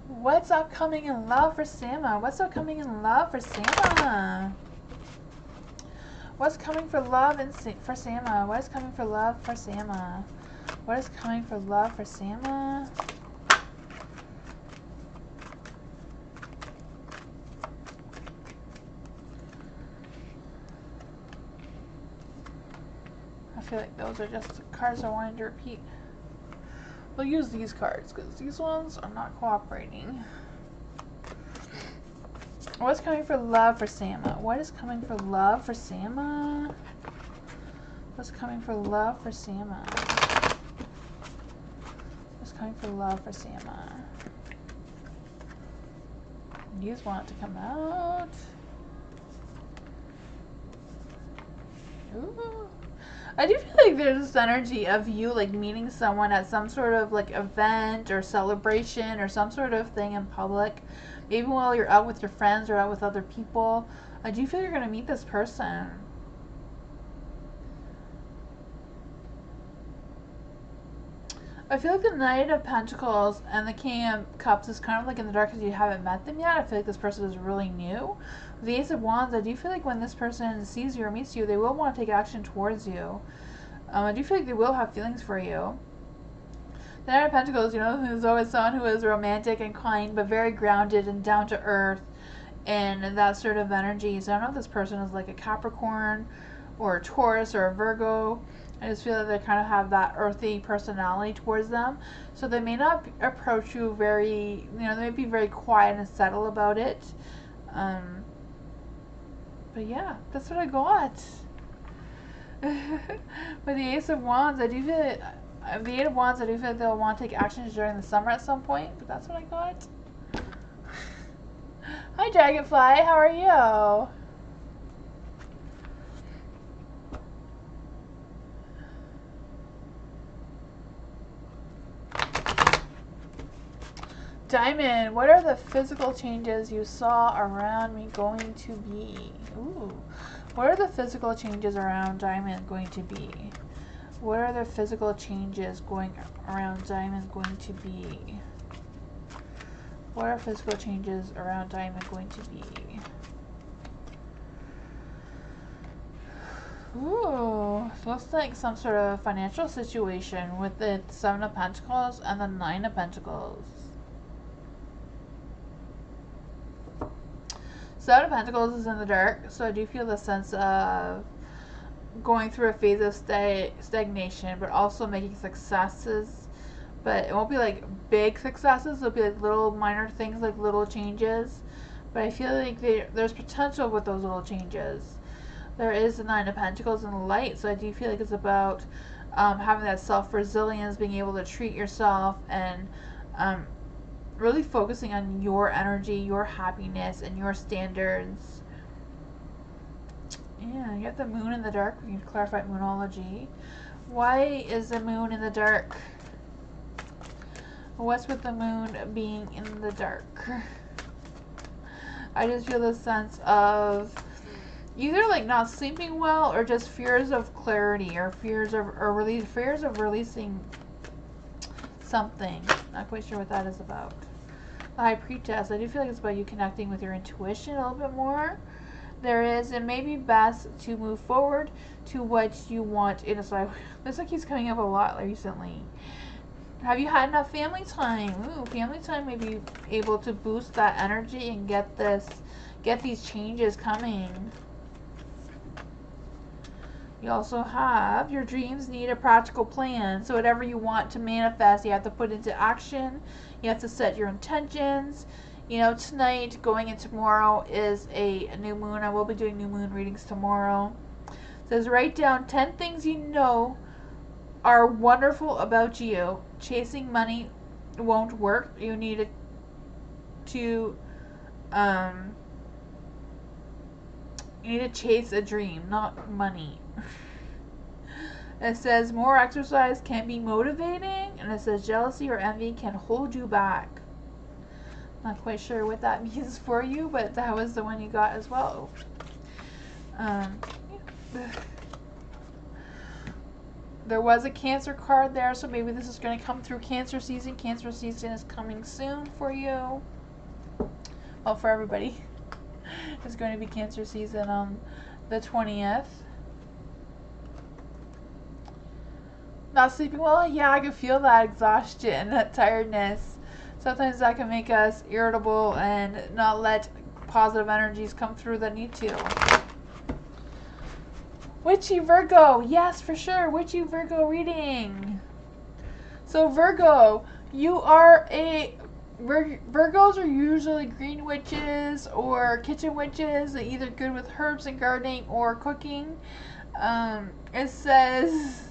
A: What's upcoming in love for Sama? What's upcoming in love for Sama? What's coming for love for Sama? What is coming for love for Sama? What is coming for love for Sama? I feel like those are just the cards I wanted to repeat. We'll use these cards because these ones are not cooperating. What's coming for love for Sama? What is coming for love for Sama? What's coming for love for Sama? What's coming for love for Sama? These want to come out. Ooh. I do feel like there's this energy of you like meeting someone at some sort of like event or celebration or some sort of thing in public. Maybe while you're out with your friends or out with other people. I do feel you're going to meet this person. I feel like the Knight of Pentacles and the King of Cups is kind of like in the dark because you haven't met them yet. I feel like this person is really new. The Ace of Wands, I do feel like when this person sees you or meets you, they will want to take action towards you. I do feel like they will have feelings for you. The Knight of Pentacles, you know, is always someone who is romantic and kind, but very grounded and down to earth and that sort of energy. So I don't know if this person is like a Capricorn or a Taurus or a Virgo. I just feel that they kind of have that earthy personality towards them. So they may not approach you very, you know, they may be very quiet and subtle about it. But yeah, that's what I got. With the Ace of Wands, I do feel it. The Eight of Wands, I do feel like they'll want to take actions during the summer at some point. But that's what I got. Hi, Dragonfly. How are you? Diamond, what are the physical changes you saw around me going to be? Ooh. What are the physical changes around Diamond going to be? What are the physical changes going around Diamond going to be? What are physical changes around Diamond going to be? Ooh, looks like some sort of financial situation with the Seven of Pentacles and the Nine of Pentacles. Seven of Pentacles is in the dark, so I do feel the sense of going through a phase of stagnation, but also making successes. But it won't be like big successes. It'll be like little minor things, like little changes. But I feel like there's potential with those little changes. There is the Nine of Pentacles and the Light, so I do feel like it's about having that self-resilience, being able to treat yourself, and really focusing on your energy, your happiness, and your standards. Yeah, you got the Moon in the dark. We need to clarify Moonology. Why is the Moon in the dark? What's with the Moon being in the dark? I just feel the sense of either like not sleeping well, or just fears of clarity, or fears of releasing something. Not quite sure what that is about. The High Priestess. I do feel like it's about you connecting with your intuition a little bit more. It may be best to move forward to what you want in a life. This one keeps coming up a lot recently. Have you had enough family time? Ooh, family time may be able to boost that energy and get these changes coming. You also have your dreams need a practical plan. So whatever you want to manifest, you have to put into action. You have to set your intentions. You know, tonight, going into tomorrow, is a new moon. I will be doing new moon readings tomorrow. It says, write down 10 things you know are wonderful about you. Chasing money won't work. You need to chase a dream, not money. It says more exercise can be motivating, and it says jealousy or envy can hold you back. Not quite sure what that means for you, but that was the one you got as well. There was a Cancer card there, so maybe this is going to come through Cancer season. Cancer season is coming soon for you. Well, for everybody. It's going to be Cancer season on the 20th. Not sleeping well? Yeah, I can feel that exhaustion, that tiredness. Sometimes that can make us irritable and not let positive energies come through that need to. Witchy Virgo. Yes, for sure. Witchy Virgo reading. So Virgo, you are a... Virgos are usually green witches or kitchen witches. They're either good with herbs and gardening or cooking. It says...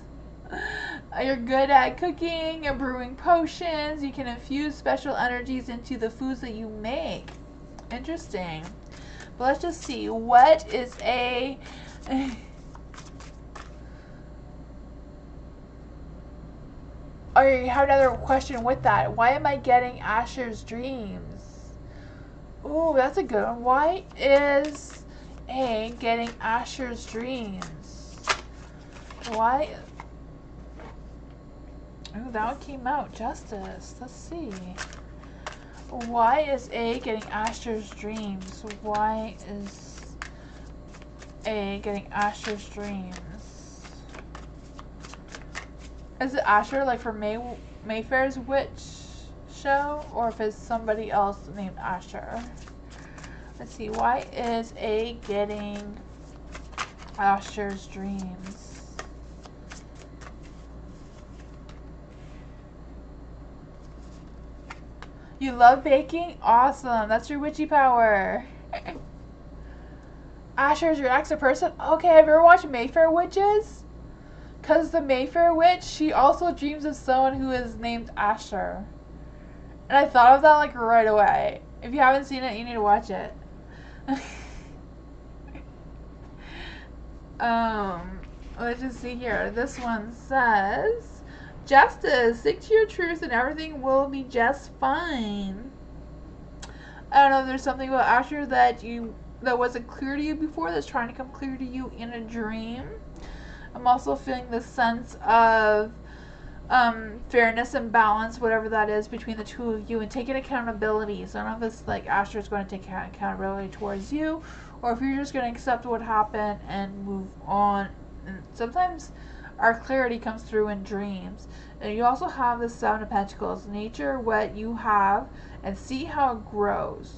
A: You're good at cooking and brewing potions. You can infuse special energies into the foods that you make. Interesting. But let's just see. What is a... I have another question with that. Why am I getting Asher's dreams? Ooh, that's a good one. Why is A getting Asher's dreams? Why... Ooh, that one came out. Justice. Let's see. Why is A getting Asher's dreams? Why is A getting Asher's dreams? Is it Asher, like for Mayfair's Witch show? Or if it's somebody else named Asher? Let's see. Why is A getting Asher's dreams? You love baking? Awesome. That's your witchy power. Asher is your ex person? Okay, have you ever watched Mayfair Witches? Because the Mayfair Witch, she also dreams of someone who is named Asher. And I thought of that like right away. If you haven't seen it, you need to watch it. Let's just see here. This one says... Justice, stick to your truth and everything will be just fine. I don't know if there's something about Asher that wasn't clear to you before that's trying to come clear to you in a dream. I'm also feeling the sense of fairness and balance, whatever that is, between the two of you, and taking accountability. So I don't know if it's like Asher's going to take accountability towards you, or if you're just going to accept what happened and move on. And sometimes our clarity comes through in dreams. And you also have the Seven of Pentacles. Nature what you have and see how it grows.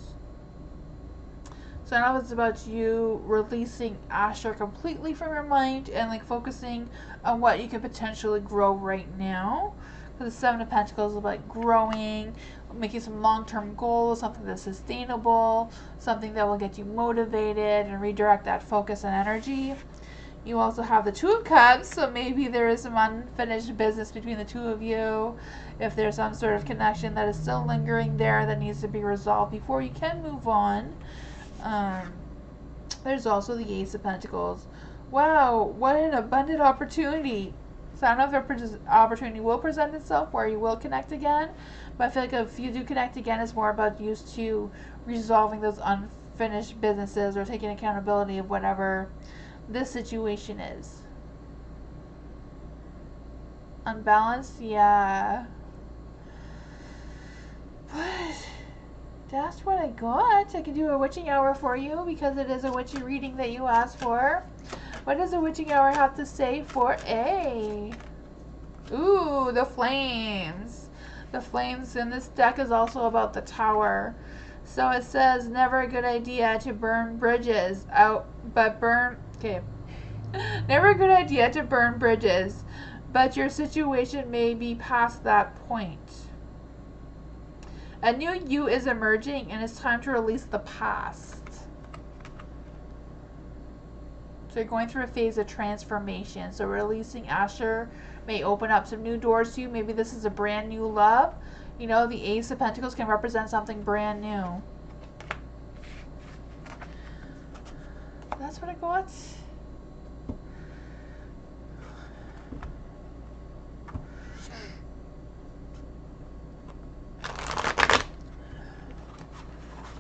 A: So I don't know if it's about you releasing Asher completely from your mind and like focusing on what you can potentially grow right now. Because the Seven of Pentacles is about growing, making some long-term goals, something that's sustainable, something that will get you motivated and redirect that focus and energy. You also have the Two of Cups, so maybe there is some unfinished business between the two of you. If there's some sort of connection that is still lingering there that needs to be resolved before you can move on. There's also the Ace of Pentacles. Wow, what an abundant opportunity. So I don't know if the opportunity will present itself where you will connect again, but I feel like if you do connect again, it's more about used to resolving those unfinished businesses or taking accountability of whatever this situation is. Unbalanced, yeah. But that's what I got. I can do a witching hour for you because it is a witchy reading that you asked for. What does the witching hour have to say for A? Ooh, the flames. The flames in this deck is also about the Tower. So it says, never a good idea to burn bridges out, but burn, okay. Never a good idea to burn bridges, but your situation may be past that point. A new you is emerging and it's time to release the past. So you're going through a phase of transformation. So releasing Asher may open up some new doors to you. Maybe this is a brand new love. You know, the Ace of Pentacles can represent something brand new. That's what I got.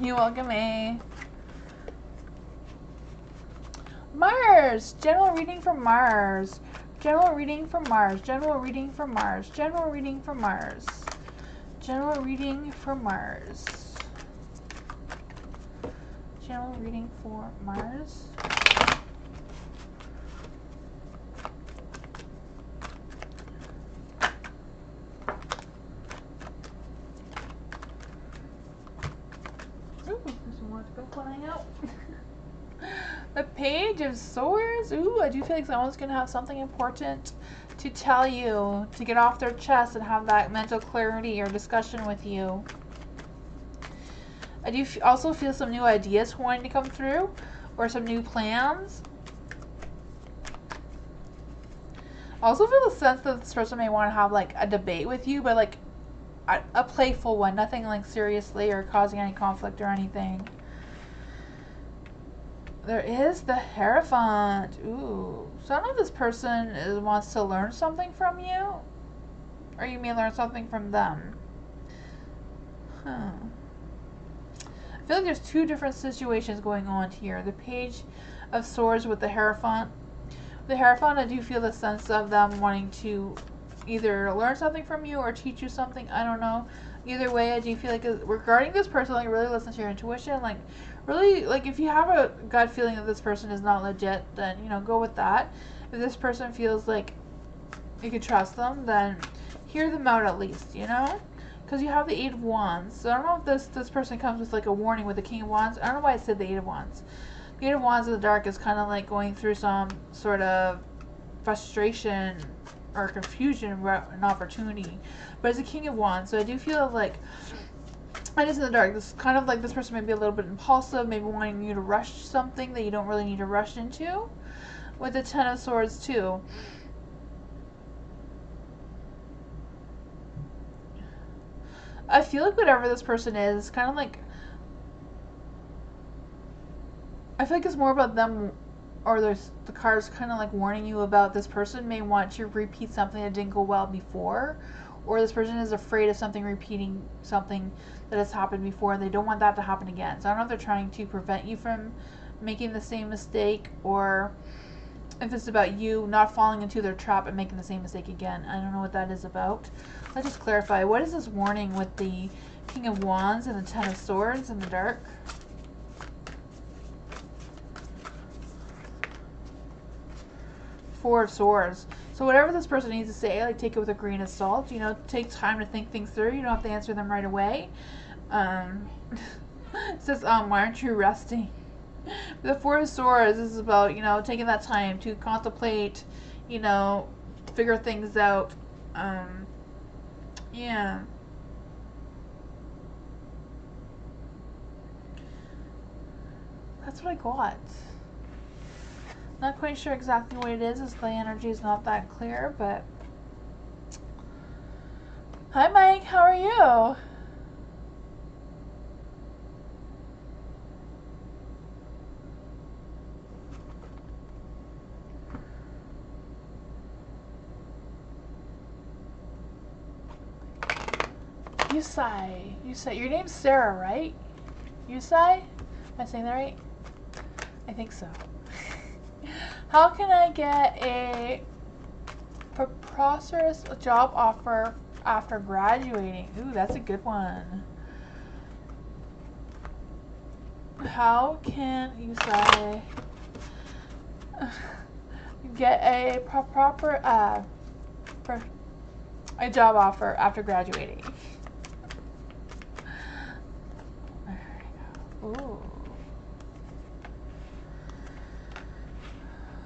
A: You're welcome, eh? Mars! General reading for Mars. General reading for Mars. General reading for Mars. General reading for Mars. General reading for Mars. General reading for Mars. Ooh, there's some more to go flying out. The Page of Swords. Ooh, I do feel like someone's going to have something important to tell you, to get off their chest and have that mental clarity or discussion with you. I do also feel some new ideas wanting to come through or some new plans. I also feel the sense that this person may want to have like a debate with you, but like a playful one, nothing like seriously or causing any conflict or anything. There is the Hierophant. Ooh. So I don't know if this person wants to learn something from you, or you may learn something from them. Huh. I feel like there's two different situations going on here. The Page of Swords with the Hierophant. The Hierophant, I do feel the sense of them wanting to either learn something from you or teach you something. I don't know. Either way, I do feel like regarding this person, like really listen to your intuition. Like really, like if you have a gut feeling that this person is not legit, then you know, go with that. If this person feels like you can trust them, then hear them out at least, you know? Because you have the Eight of Wands. So I don't know if this person comes with like a warning with the King of Wands. I don't know why I said the Eight of Wands. The Eight of Wands in the dark is kind of like going through some sort of frustration or confusion about an opportunity. But it's a King of Wands, so I do feel like, and it's in the dark, this kind of like this person may be a little bit impulsive, maybe wanting you to rush something that you don't really need to rush into. With the Ten of Swords too. I feel like whatever this person is, kind of like, I feel like it's more about them, or there's the cards kind of like warning you about this person may want to repeat something that didn't go well before, or this person is afraid of something repeating something that has happened before and they don't want that to happen again. So I don't know if they're trying to prevent you from making the same mistake, or if it's about you not falling into their trap and making the same mistake again. I don't know what that is about. Let's just clarify. What is this warning with the King of Wands and the Ten of Swords in the dark? Four of Swords. So whatever this person needs to say, like take it with a grain of salt. You know, take time to think things through. You don't have to answer them right away. It says, why aren't you resting? The Four of Swords is about, taking that time to contemplate, figure things out. Yeah. That's what I got. Not quite sure exactly what it is, as the energy is not that clear, but... Hi Mike, how are you? Yusai. Your name's Sarah, right? Yusai? Am I saying that right? I think so. How can I get a prosperous job offer after graduating? Ooh, that's a good one. How can you say get a proper a job offer after graduating? Ooh.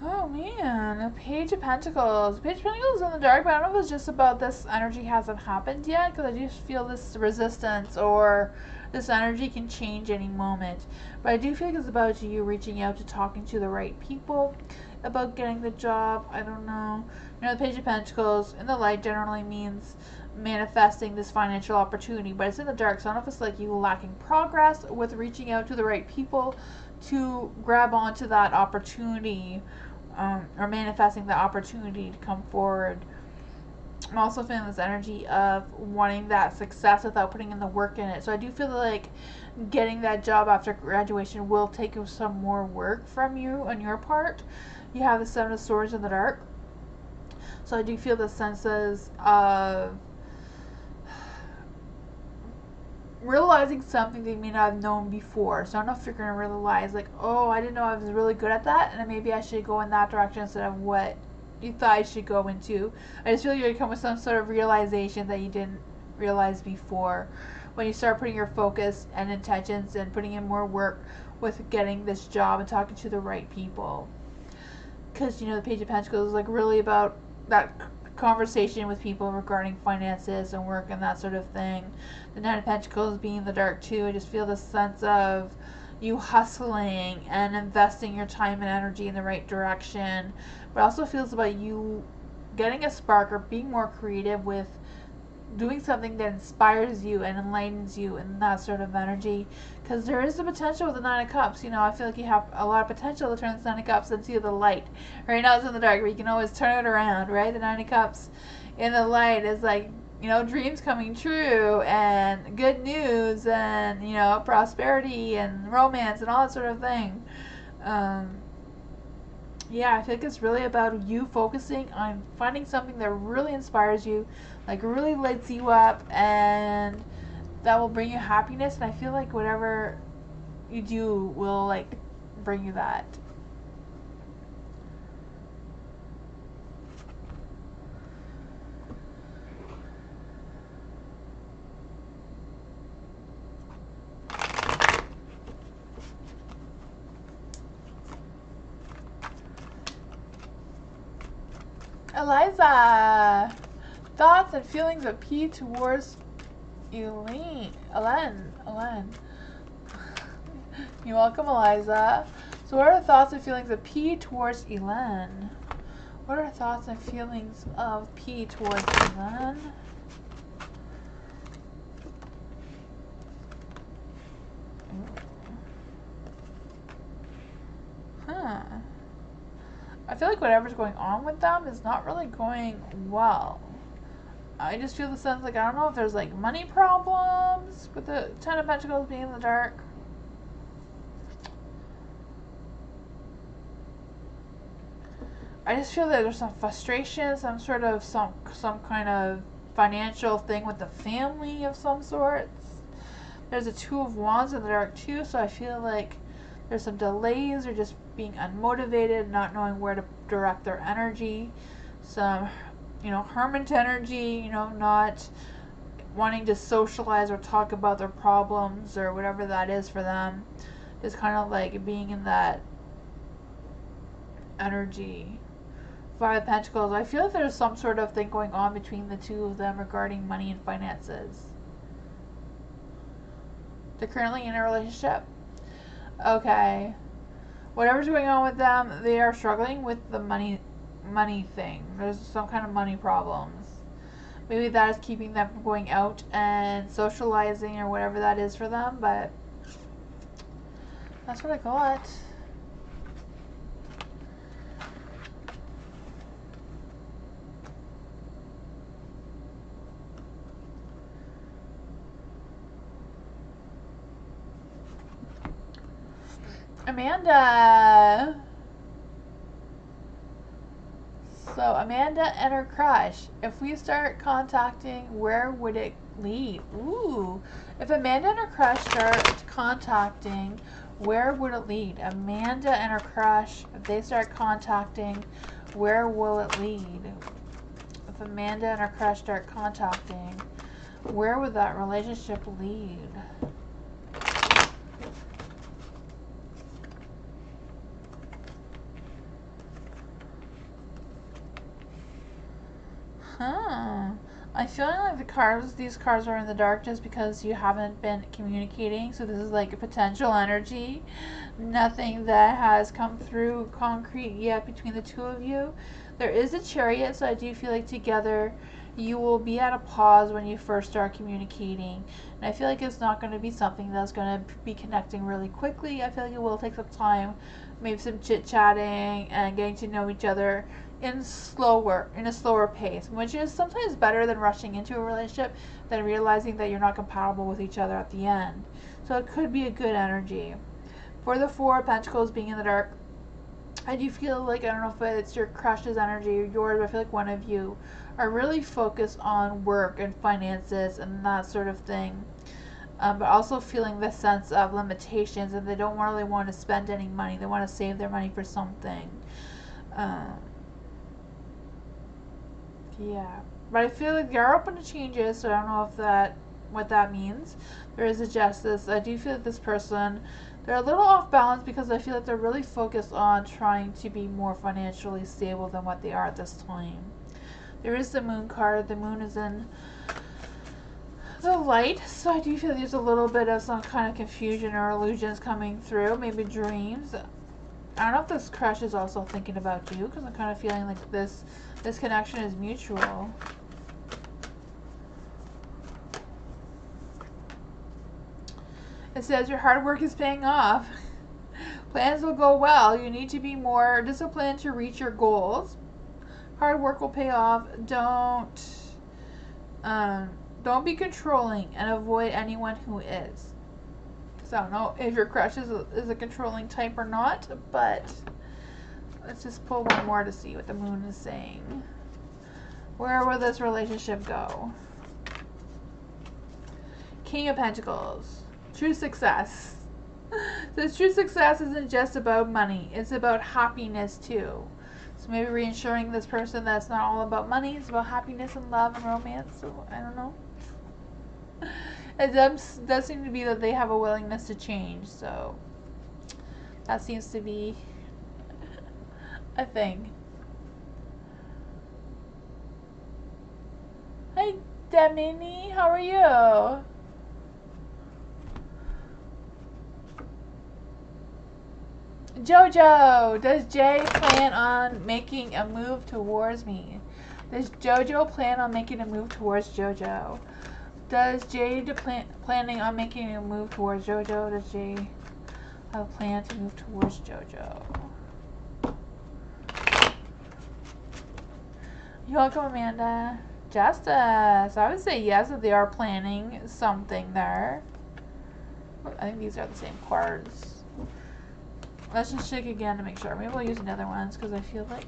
A: Oh man, a Page of Pentacles. Page of Pentacles in the dark, but I don't know if it's just about this energy hasn't happened yet, because I just feel this resistance, or this energy can change any moment. But I do feel like it's about you reaching out to talking to the right people about getting the job. I don't know. The Page of Pentacles in the light generally means manifesting this financial opportunity, but it's in the dark, so I don't know if it's like you lacking progress with reaching out to the right people to grab onto that opportunity, or manifesting the opportunity to come forward. I'm also feeling this energy of wanting that success without putting in the work in it. So I do feel like getting that job after graduation will take some more work from you on your part. You have the Seven of Swords in the dark. So I do feel the senses of realizing something they may not have known before. So I don't know if you're going to realize, like, oh, I didn't know I was really good at that, and maybe I should go in that direction instead of what you thought I should go into. I just feel like you're going to come with some sort of realization that you didn't realize before when you start putting your focus and intentions and putting in more work with getting this job and talking to the right people. Because, the Page of Pentacles is like really about that conversation with people regarding finances and work and that sort of thing. The Nine of Pentacles being in the dark too. I just feel this sense of you hustling and investing your time and energy in the right direction, but also feels about you getting a spark or being more creative with doing something that inspires you and enlightens you and that sort of energy, because there is the potential with the Nine of Cups. I feel like you have a lot of potential to turn the Nine of Cups into the light. Right now it's in the dark, but you can always turn it around, right? The Nine of Cups in the light is like, dreams coming true and good news and, prosperity and romance and all that sort of thing. Yeah, I think it's really about you focusing on finding something that really inspires you, like really lights you up, and that will bring you happiness. And I feel like whatever you do will, like, bring you that. Eliza, thoughts and feelings of P towards Elaine. You're welcome, Eliza. So what are the thoughts and feelings of P towards Elaine? What are thoughts and feelings of P towards Elaine? I feel like whatever's going on with them is not really going well. I just feel the sense, like, I don't know if there's, like, money problems with the Ten of Pentacles being in the dark. I just feel that there's some frustration, some sort of, some kind of financial thing with the family of some sorts. There's a Two of Wands in the dark, too, so I feel like there's some delays or just being unmotivated, not knowing where to direct their energy. Some, hermit energy, not wanting to socialize or talk about their problems or whatever that is for them. Just kind of like being in that energy. Five of Pentacles. I feel like there's some sort of thing going on between the two of them regarding money and finances. They're currently in a relationship. Okay. Whatever's going on with them, they are struggling with the money thing. There's some kind of money problems. Maybe that is keeping them from going out and socializing or whatever that is for them, but that's what I got. Amanda. So Amanda and her crush. If we start contacting, where would it lead? Ooh. If Amanda and her crush start contacting, where would it lead? Amanda and her crush, if they start contacting, where will it lead? If Amanda and her crush start contacting, where would that relationship lead? Huh. I feel like these cards are in the dark just because you haven't been communicating. So this is like a potential energy. Nothing that has come through concrete yet between the two of you. There is a Chariot, so I do feel like together you will be at a pause when you first start communicating. And I feel like it's not going to be something that's going to be connecting really quickly. I feel like it will take some time, maybe some chit-chatting and getting to know each other in a slower pace, which is sometimes better than rushing into a relationship than realizing that you're not compatible with each other at the end. So it could be a good energy. For the Four of Pentacles being in the dark, I do feel like, I don't know if it's your crush's energy or yours, but I feel like one of you are really focused on work and finances and that sort of thing. But also feeling the sense of limitations, and they don't really want to spend any money. They want to save their money for something. Yeah, but I feel like they're open to changes, so I don't know if what that means. There is a justice. I do feel that this person, they're a little off balance because I feel like they're really focused on trying to be more financially stable than what they are at this time. There is the Moon card. The Moon is in the light, so I do feel there's a little bit of some kind of confusion or illusions coming through, maybe dreams. I don't know if this crush is also thinking about you, because I'm kind of feeling like this connection is mutual. It says your hard work is paying off. Plans will go well. You need to be more disciplined to reach your goals. Hard work will pay off. Don't be controlling and avoid anyone who is. Because I don't know if your crush is a controlling type or not, but let's just pull one more to see what the Moon is saying. Where will this relationship go? King of Pentacles. True success. This true success isn't just about money. It's about happiness too. So maybe reassuring this person that it's not all about money. It's about happiness and love and romance. So I don't know. It does seem to be that they have a willingness to change. So that seems to be a thing. Hi, Demini. How are you? Jojo, does Jay plan on making a move towards me? Does Jojo plan on making a move towards Jojo? Does Jade planning on making a move towards Jojo? Does Jade have a plan to move towards Jojo? You're welcome, Amanda. Justice. I would say yes if they are planning something there. I think these are the same cards. Let's just shake again to make sure. Maybe we'll use another ones because I feel like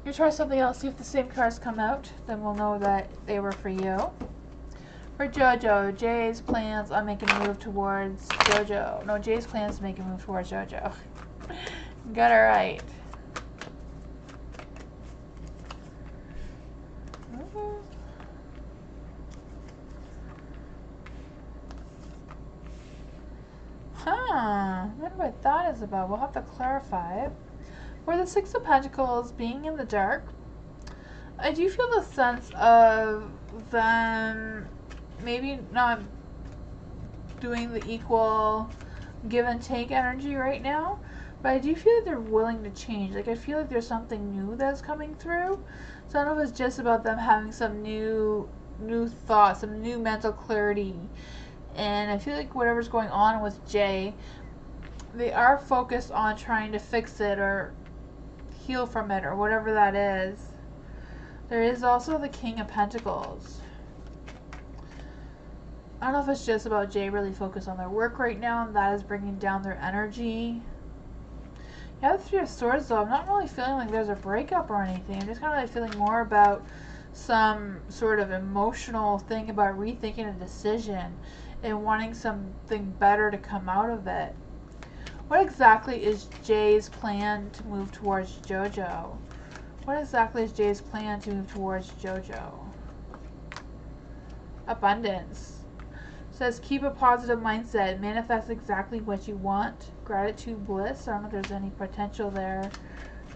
A: you try something else. See if the same cards come out. Then we'll know that they were for you. For Jojo, Jay's plans on making a move towards Jojo. No, Jay's plans to make a move towards Jojo. Got it right. I wonder what that is about. We'll have to clarify. For the Six of Pentacles, being in the dark, I do feel the sense of them maybe not doing the equal give and take energy right now, but I do feel that they're willing to change. Like, I feel like there's something new that's coming through. So I don't know if it's just about them having some new thoughts, some new mental clarity. And I feel like whatever's going on with Jay, they are focused on trying to fix it or heal from it or whatever that is. There is also the King of Pentacles. I don't know if it's just about Jay really focused on their work right now and that is bringing down their energy. You have the Three of Swords though. I'm not really feeling like there's a breakup or anything. I'm just kind of like feeling more about some sort of emotional thing about rethinking a decision and wanting something better to come out of it. What exactly is Jay's plan to move towards JoJo? What exactly is Jay's plan to move towards JoJo? Abundance. Says keep a positive mindset. Manifest exactly what you want. Gratitude, bliss. I don't know if there's any potential there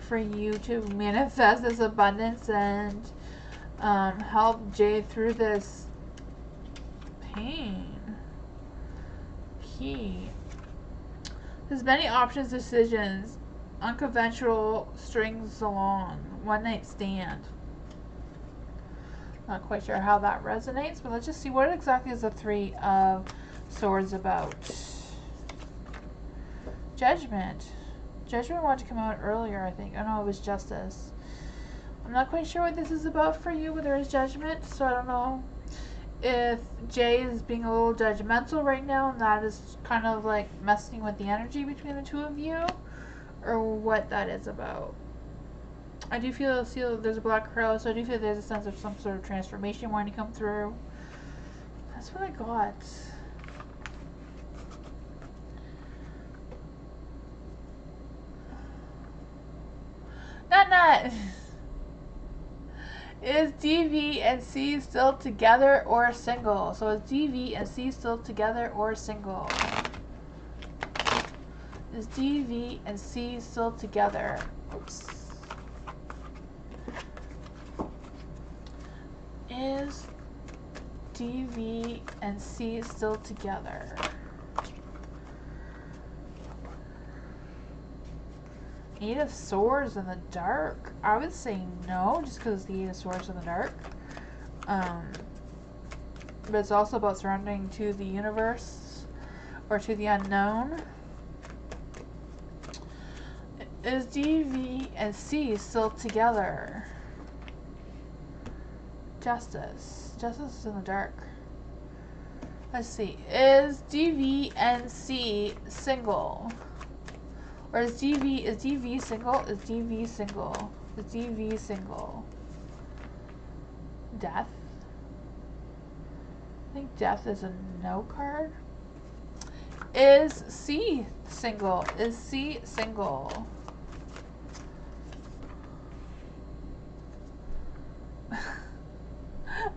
A: for you to manifest this abundance and help Jay through this pain. Key. There's many options, decisions, unconventional strings along, one night stand. Not quite sure how that resonates, but let's just see what exactly is the Three of Swords about. Judgment. Judgment wanted to come out earlier, I think. Oh no, it was Justice. I'm not quite sure what this is about for you, but there is Judgment, so I don't know if Jay is being a little judgmental right now and that is kind of like messing with the energy between the two of you, or what that is about. I do feel there's a black crow, so I do feel there's a sense of some sort of transformation wanting to come through. That's what I got. Nut. Is DV and C still together or single? So is DV and C still together or single? Is DV and C still together? Oops. Is DV and C still together? Eight of Swords in the dark. I would say no, just because it's the Eight of Swords in the dark. But it's also about surrendering to the universe or to the unknown. Is DV and C still together? Justice. Justice is in the dark. Let's see. Is DV and C single? Or is DV single? Is DV single? Is DV single? Death? I think death is a no card. Is C single? Is C single?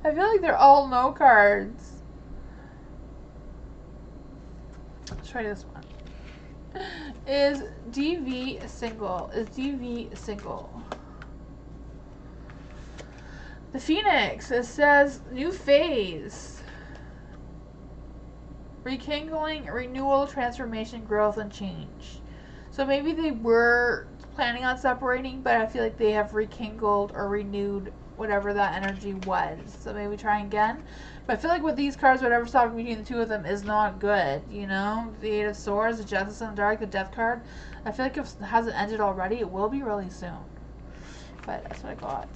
A: I feel like they're all no cards. Let's try this one. Is DV single? Is DV single? The Phoenix. It says new phase. Rekindling, renewal, transformation, growth, and change. So maybe they were planning on separating, but I feel like they have rekindled or renewed whatever that energy was. So maybe try again. But I feel like with these cards, whatever's stopping between the two of them is not good, you know? The Eight of Swords, the Justice in the Dark, the Death card. I feel like if it hasn't ended already, it will be really soon. But that's what I got.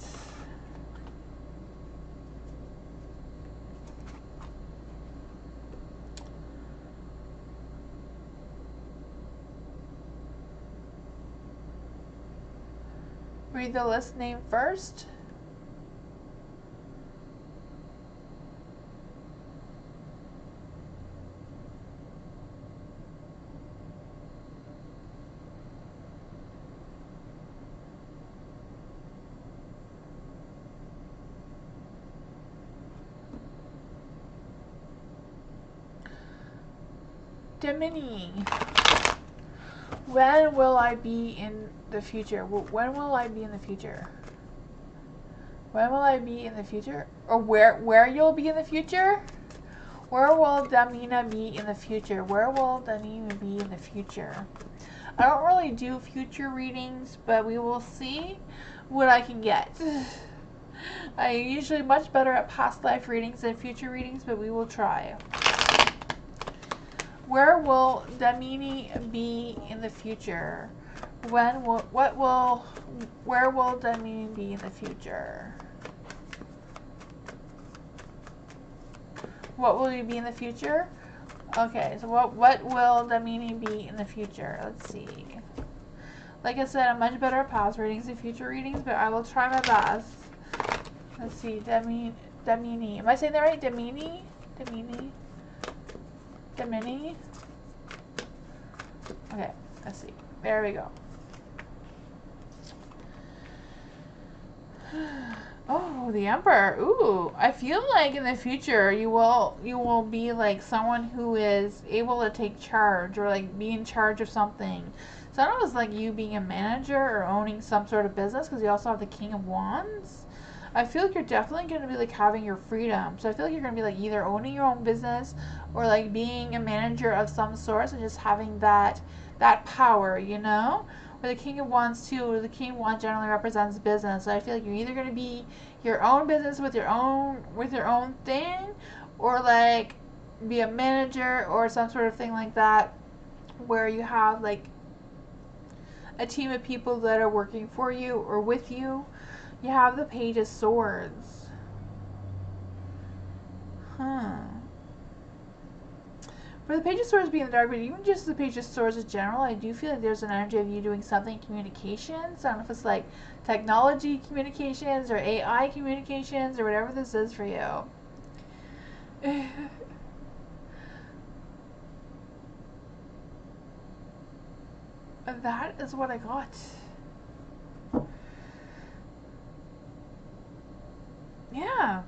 A: Read the list name first. Gemini. When will I be in the future? When will I be in the future? When will I be in the future? Or where you'll be in the future? Where will Damina be in the future? Where will Damina be in the future? I don't really do future readings, but we will see what I can get. I'm usually much better at past life readings than future readings, but we will try. Where will Damini be in the future? Where will Damini be in the future? What will you be in the future? Okay, so what will Damini be in the future? Let's see. Like I said, I'm much better at past readings than future readings, but I will try my best. Let's see, Damini. Am I saying that right? Damini? Okay, let's see. There we go. Oh, the Emperor. Ooh, I feel like in the future you will be like someone who is able to take charge or like be in charge of something. So I don't know if it's like you being a manager or owning some sort of business, because you also have the King of Wands. I feel like you're definitely going to be like having your freedom. So I feel like you're going to be like either owning your own business or like being a manager of some sort and just having that power, you know? Or the King of Wands too. The King of Wands generally represents business. So I feel like you're either going to be your own business with your own thing, or like be a manager or some sort of thing like that, where you have like a team of people that are working for you or with you. You have the Page of Swords. For the Page of Swords being the dark, but even just the Page of Swords in general, I do feel like there's an energy of you doing something in communications. I don't know if it's like technology communications or AI communications or whatever this is for you. That is what I got. Yeah.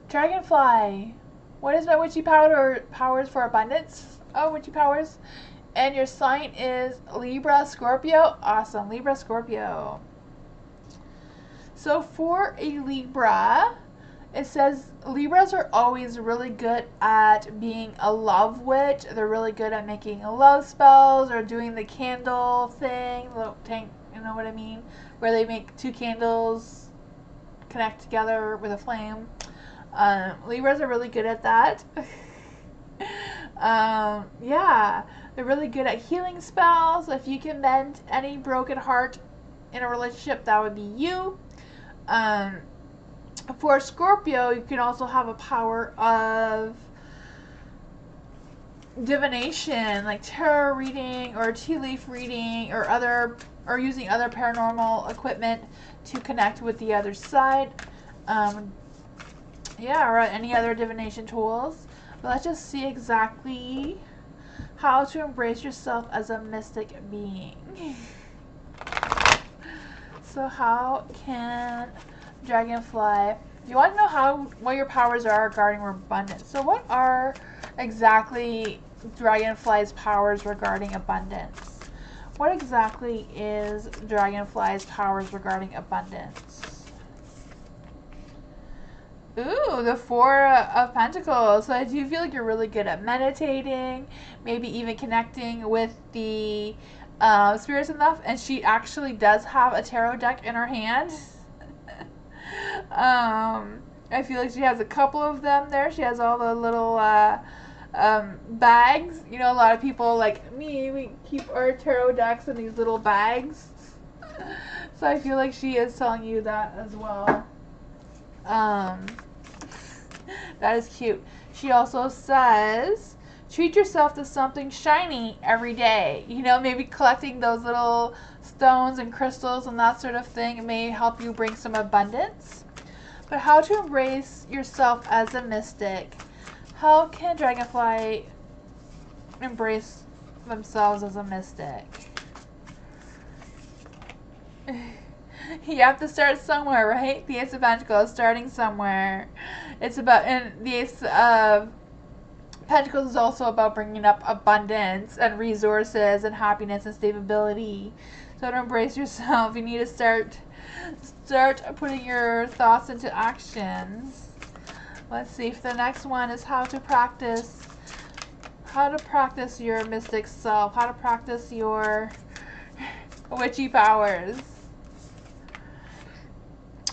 A: Dragonfly. What is my witchy powers for abundance? Oh, witchy powers. And your sign is Libra, Scorpio. Awesome. Libra, Scorpio. So for a Libra, it says Libras are always really good at being a love witch. They're really good at making love spells or doing the candle thing. You know what I mean? Where they make two candles connect together with a flame. Libras are really good at that. Yeah, they're really good at healing spells. If you can mend any broken heart in a relationship, that would be you. For Scorpio, you can also have a power of divination, like tarot reading or tea leaf reading, or using other paranormal equipment to connect with the other side. Yeah, or any other divination tools. But let's just see exactly how to embrace yourself as a mystic being. So how can Dragonfly, if you want to know what your powers are regarding abundance. So what are exactly Dragonfly's powers regarding abundance? What exactly is Dragonfly's powers regarding abundance? Ooh, the Four of Pentacles. So I do feel like you're really good at meditating, maybe even connecting with the spirits enough. And she actually does have a tarot deck in her hand. I feel like she has a couple of them there. She has all the little bags. You know, a lot of people like me, we keep our tarot decks in these little bags. So I feel like she is telling you that as well. That is cute. She also says, treat yourself to something shiny every day. You know, maybe collecting those little stones and crystals and that sort of thing may help you bring some abundance. But how to embrace yourself as a mystic? How can Dragonfly embrace themselves as a mystic? You have to start somewhere, right? The Ace of Pentacles, starting somewhere. It's about, and the Ace of Pentacles is also about bringing up abundance and resources and happiness and stability. So to embrace yourself, you need to start putting your thoughts into actions. Let's see if the next one is how to practice your mystic self, how to practice your witchy powers.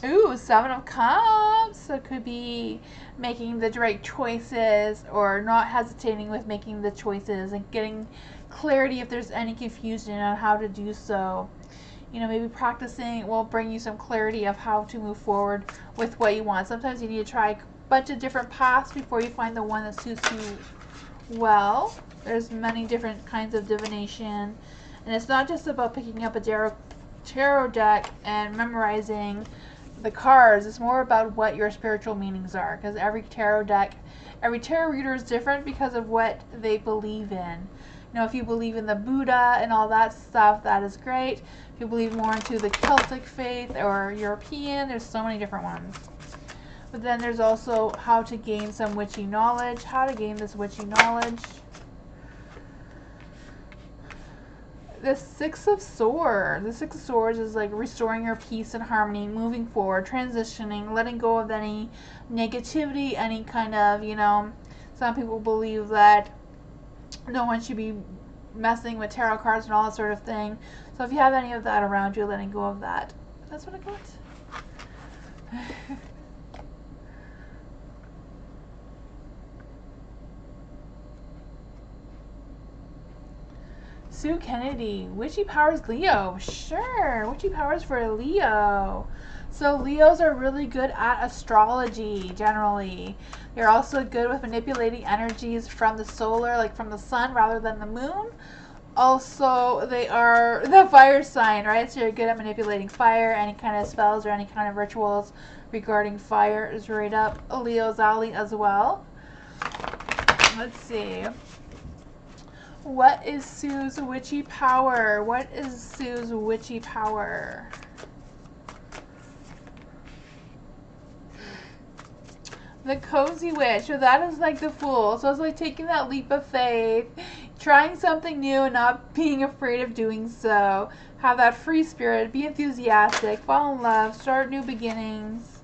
A: Ooh, Seven of Cups. So it could be making the right choices or not hesitating with making the choices and getting clarity if there's any confusion on how to do so. You know, maybe practicing will bring you some clarity of how to move forward with what you want. Sometimes you need to try a bunch of different paths before you find the one that suits you well. There's many different kinds of divination. And it's not just about picking up a tarot deck and memorizing the cards. It's more about what your spiritual meanings are, because every tarot reader is different because of what they believe in. You know, if you believe in the Buddha and all that stuff, that is great. If you believe more into the Celtic faith or European, there's so many different ones. But then there's also how to gain some witchy knowledge, how to gain this witchy knowledge. The Six of Swords. The Six of Swords is like restoring your peace and harmony, moving forward, transitioning, letting go of any negativity, any kind of, you know, some people believe that no one should be messing with tarot cards and all that sort of thing. So if you have any of that around you, letting go of that. That's what I got. Sue Kennedy, witchy powers Leo. Sure, witchy powers for Leo. So Leos are really good at astrology, generally. They're also good with manipulating energies from the solar, like from the sun rather than the moon. Also, they are the fire sign, right? So you're good at manipulating fire, any kind of spells or any kind of rituals regarding fire is right up Leo's alley as well. Let's see. What is Sue's witchy power? What is Sue's witchy power? The cozy witch. So that is like the Fool. So it's like taking that leap of faith, trying something new and not being afraid of doing so. Have that free spirit. Be enthusiastic. Fall in love. Start new beginnings.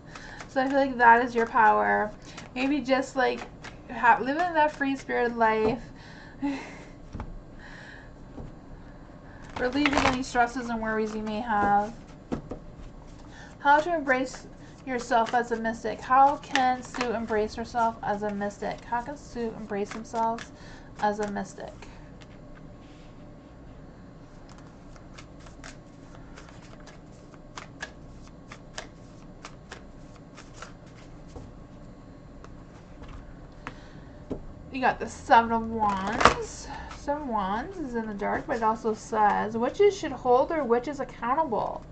A: So I feel like that is your power. Maybe just like living that free spirit life. Relieving any stresses and worries you may have. How to embrace yourself as a mystic. How can Sue embrace herself as a mystic? How can Sue embrace themselves as a mystic? You got the Seven of Wands. Seven of Wands is in the dark, but it also says witches should hold their witches accountable.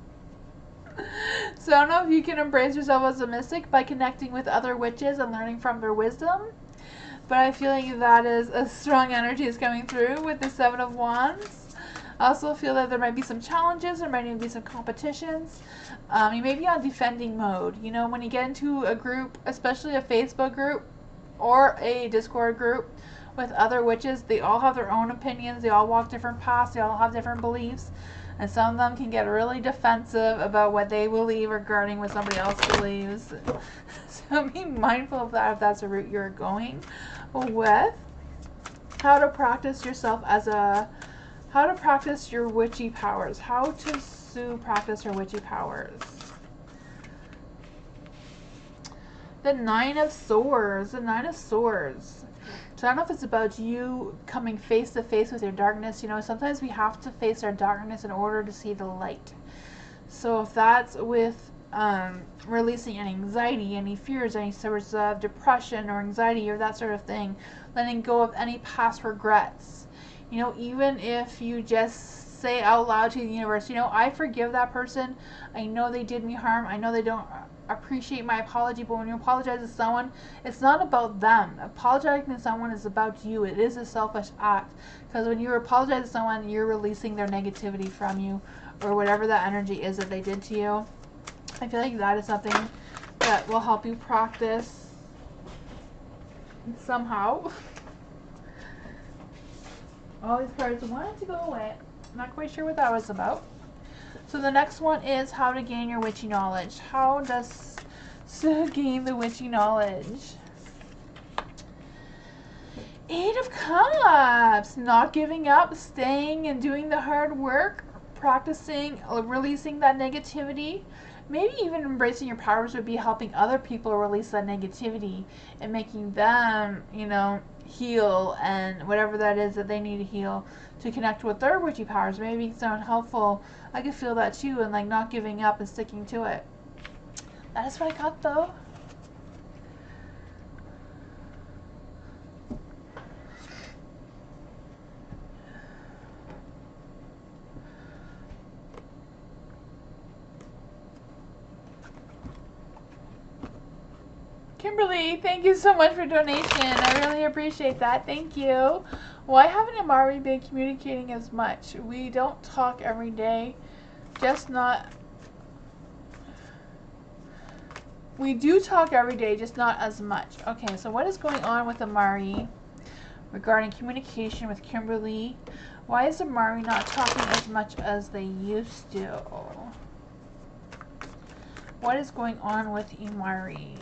A: So I don't know if you can embrace yourself as a mystic by connecting with other witches and learning from their wisdom, but I feel like that is a strong energy is coming through with the Seven of Wands. I also feel that there might be some challenges, there might even be some competitions. You may be on defending mode. You know, when you get into a group, especially a Facebook group or a Discord group with other witches, they all have their own opinions, they all walk different paths, they all have different beliefs, and some of them can get really defensive about what they believe regarding what somebody else believes. So be mindful of that if that's a route you're going with. How to practice yourself as a, how to practice your witchy powers. How to Sue practice her witchy powers. The Nine of Swords. The Nine of Swords. So I don't know if it's about you coming face to face with your darkness. You know, sometimes we have to face our darkness in order to see the light. So if that's with releasing any anxiety, any fears, any sorts of depression or anxiety or that sort of thing, letting go of any past regrets. You know, even if you just say out loud to the universe, you know, I forgive that person. I know they did me harm. I know they don't appreciate my apology, but when you apologize to someone, it's not about them. Apologizing to someone is about you. It is a selfish act, because when you apologize to someone, you're releasing their negativity from you or whatever that energy is that they did to you. I feel like that is something that will help you practice somehow. All these cards wanted to go away. I'm not quite sure what that was about. So the next one is how to gain your witchy knowledge. How does to gain the witchy knowledge? Eight of Cups. Not giving up, staying and doing the hard work, practicing, releasing that negativity. Maybe even embracing your powers would be helping other people release that negativity and making them, you know, heal and whatever that is that they need to heal to connect with their witchy powers. Maybe it's not helpful. I could feel that too, and like not giving up and sticking to it. That is what I got though. Kimberly, thank you so much for donation. I really appreciate that. Thank you. Why haven't Amari been communicating as much? We don't talk every day. Just not... We do talk every day, just not as much. Okay, so what is going on with Amari regarding communication with Kimberly? Why is Amari not talking as much as they used to? What is going on with Amari?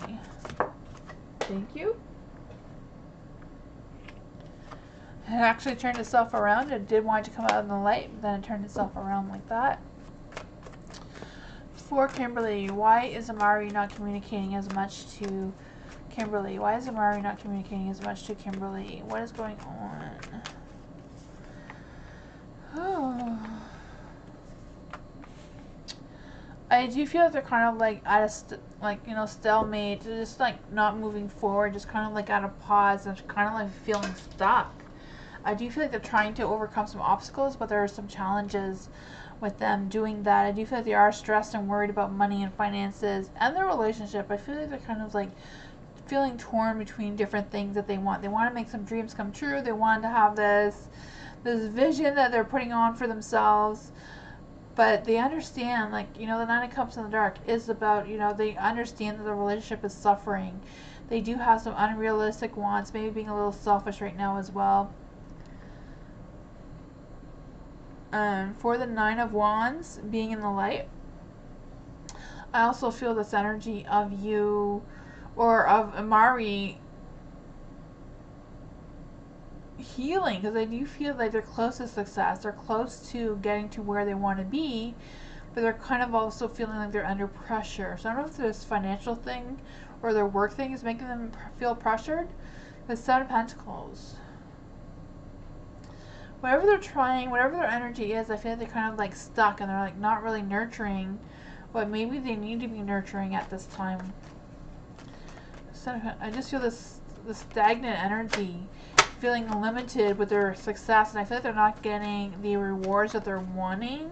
A: Thank you. It actually turned itself around. It did want to come out in the light, but then it turned itself around like that. For Kimberly, why is Amari not communicating as much to Kimberly? Why is Amari not communicating as much to Kimberly? What is going on? Oh. I do feel like they're kind of like at a stalemate. They're just like not moving forward, just kind of like at a pause and kind of like feeling stuck. I do feel like they're trying to overcome some obstacles, but there are some challenges with them doing that. I do feel like they are stressed and worried about money and finances and their relationship. I feel like they're kind of like feeling torn between different things that they want. They want to make some dreams come true. They want to have this vision that they're putting on for themselves. But they understand, like, you know, the Nine of Cups in the Dark is about, you know, they understand that the relationship is suffering. They do have some unrealistic wants, maybe being a little selfish right now as well. For the Nine of Wands being in the light, I also feel this energy of you, or of Amari, healing, because I do feel like they're close to success. They're close to getting to where they want to be, but they're kind of also feeling like they're under pressure. So I don't know if this financial thing or their work thing is making them feel pressured. The Seven of Pentacles. Whatever they're trying, whatever their energy is, I feel like they're kind of like stuck and they're like not really nurturing what maybe they need to be nurturing at this time. So I just feel this stagnant energy, feeling limited with their success, and I feel like they're not getting the rewards that they're wanting.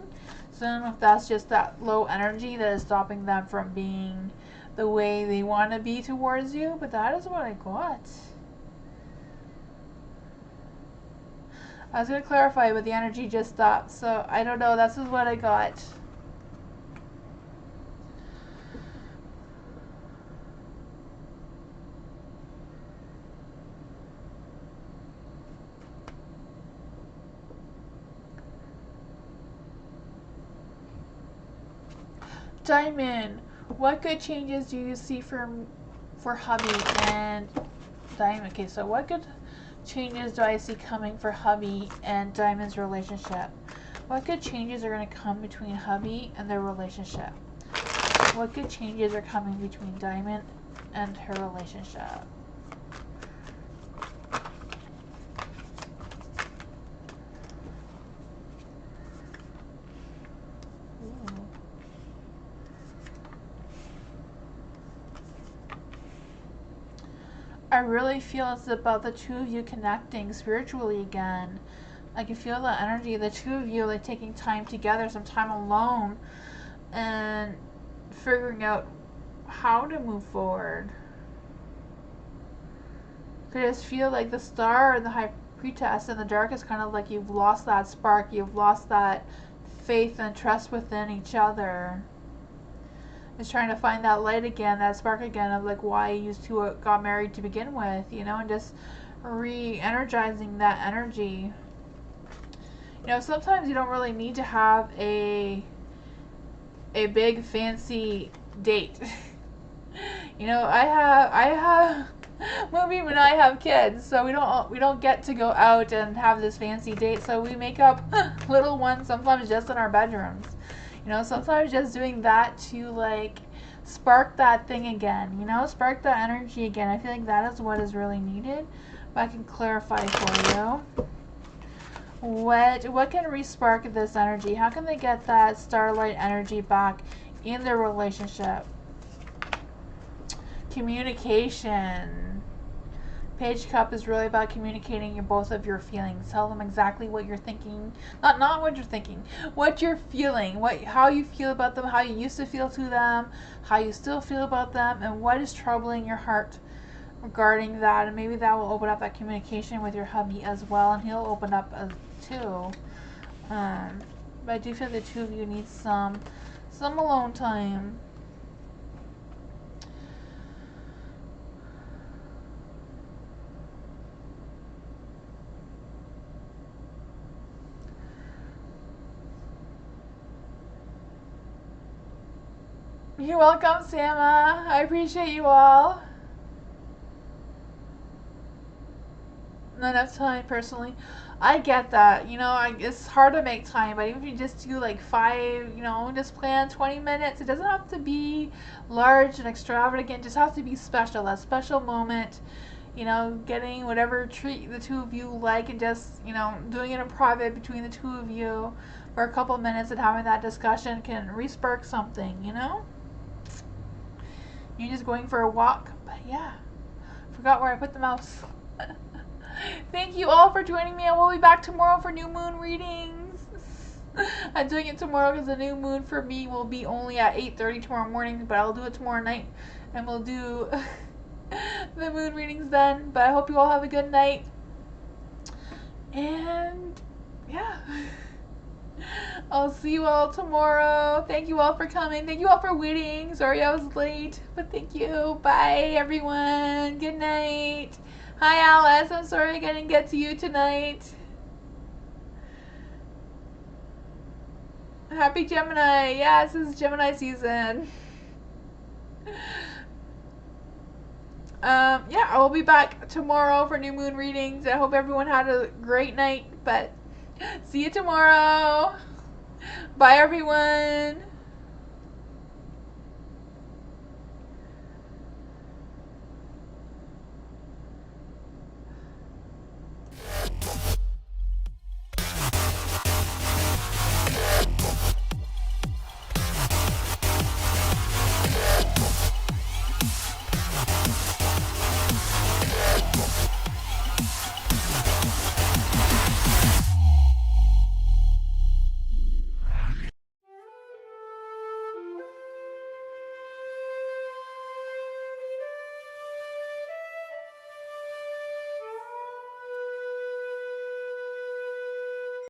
A: So I don't know if that's just that low energy that is stopping them from being the way they want to be towards you, but that is what I got. I was going to clarify, but the energy just stopped, so I don't know. This is what I got. Diamond, what good changes do you see for hubby and Diamond? Okay, so what good changes do I see coming for hubby and Diamond's relationship? What good changes are going to come between hubby and their relationship? What good changes are coming between Diamond and her relationship? I really feel it's about the two of you connecting spiritually again. I can feel the energy of the two of you like taking time together, some time alone, and figuring out how to move forward. I just feel like the Star and the High Priestess in the Dark is kind of like you've lost that spark, you've lost that faith and trust within each other. Is trying to find that light again, that spark again of like why you two got married to begin with, you know, and just re-energizing that energy. You know, sometimes you don't really need to have a big fancy date. You know, I have movie when I have kids, so we don't get to go out and have this fancy date, so we make up little ones sometimes just in our bedrooms. You know, sometimes just doing that to like spark that thing again, you know, spark that energy again. I feel like that is what is really needed. But I can clarify for you. What can re-spark this energy? How can they get that starlight energy back in their relationship? Communication. Page Cup is really about communicating both of your feelings. Tell them exactly what you're thinking. Not what you're thinking. What you're feeling. How you feel about them. How you used to feel to them. How you still feel about them. And what is troubling your heart regarding that. And maybe that will open up that communication with your hubby as well. And he'll open up as too. But I do feel the two of you need some alone time. You're welcome, Sama. I appreciate you all. Not enough time, personally. I get that. You know, it's hard to make time, but even if you just do like 5, you know, just plan 20 minutes. It doesn't have to be large and extravagant. It just has to be special. That special moment. You know, getting whatever treat the two of you like and just, you know, doing it in private between the two of you for a couple minutes and having that discussion can re-spark something, you know? You're just going for a walk, but yeah. Forgot where I put the mouse. Thank you all for joining me. I will be back tomorrow for new moon readings. I'm doing it tomorrow because the new moon for me will be only at 8:30 tomorrow morning, but I'll do it tomorrow night and we'll do the moon readings then. But I hope you all have a good night. And yeah. I'll see you all tomorrow. Thank you all for coming. Thank you all for waiting. Sorry I was late, but thank you. Bye, everyone. Good night. Hi, Alice. I'm sorry I didn't get to you tonight. Happy Gemini. Yes, this is Gemini season. Yeah, I will be back tomorrow for new moon readings. I hope everyone had a great night, but see you tomorrow. Bye, everyone.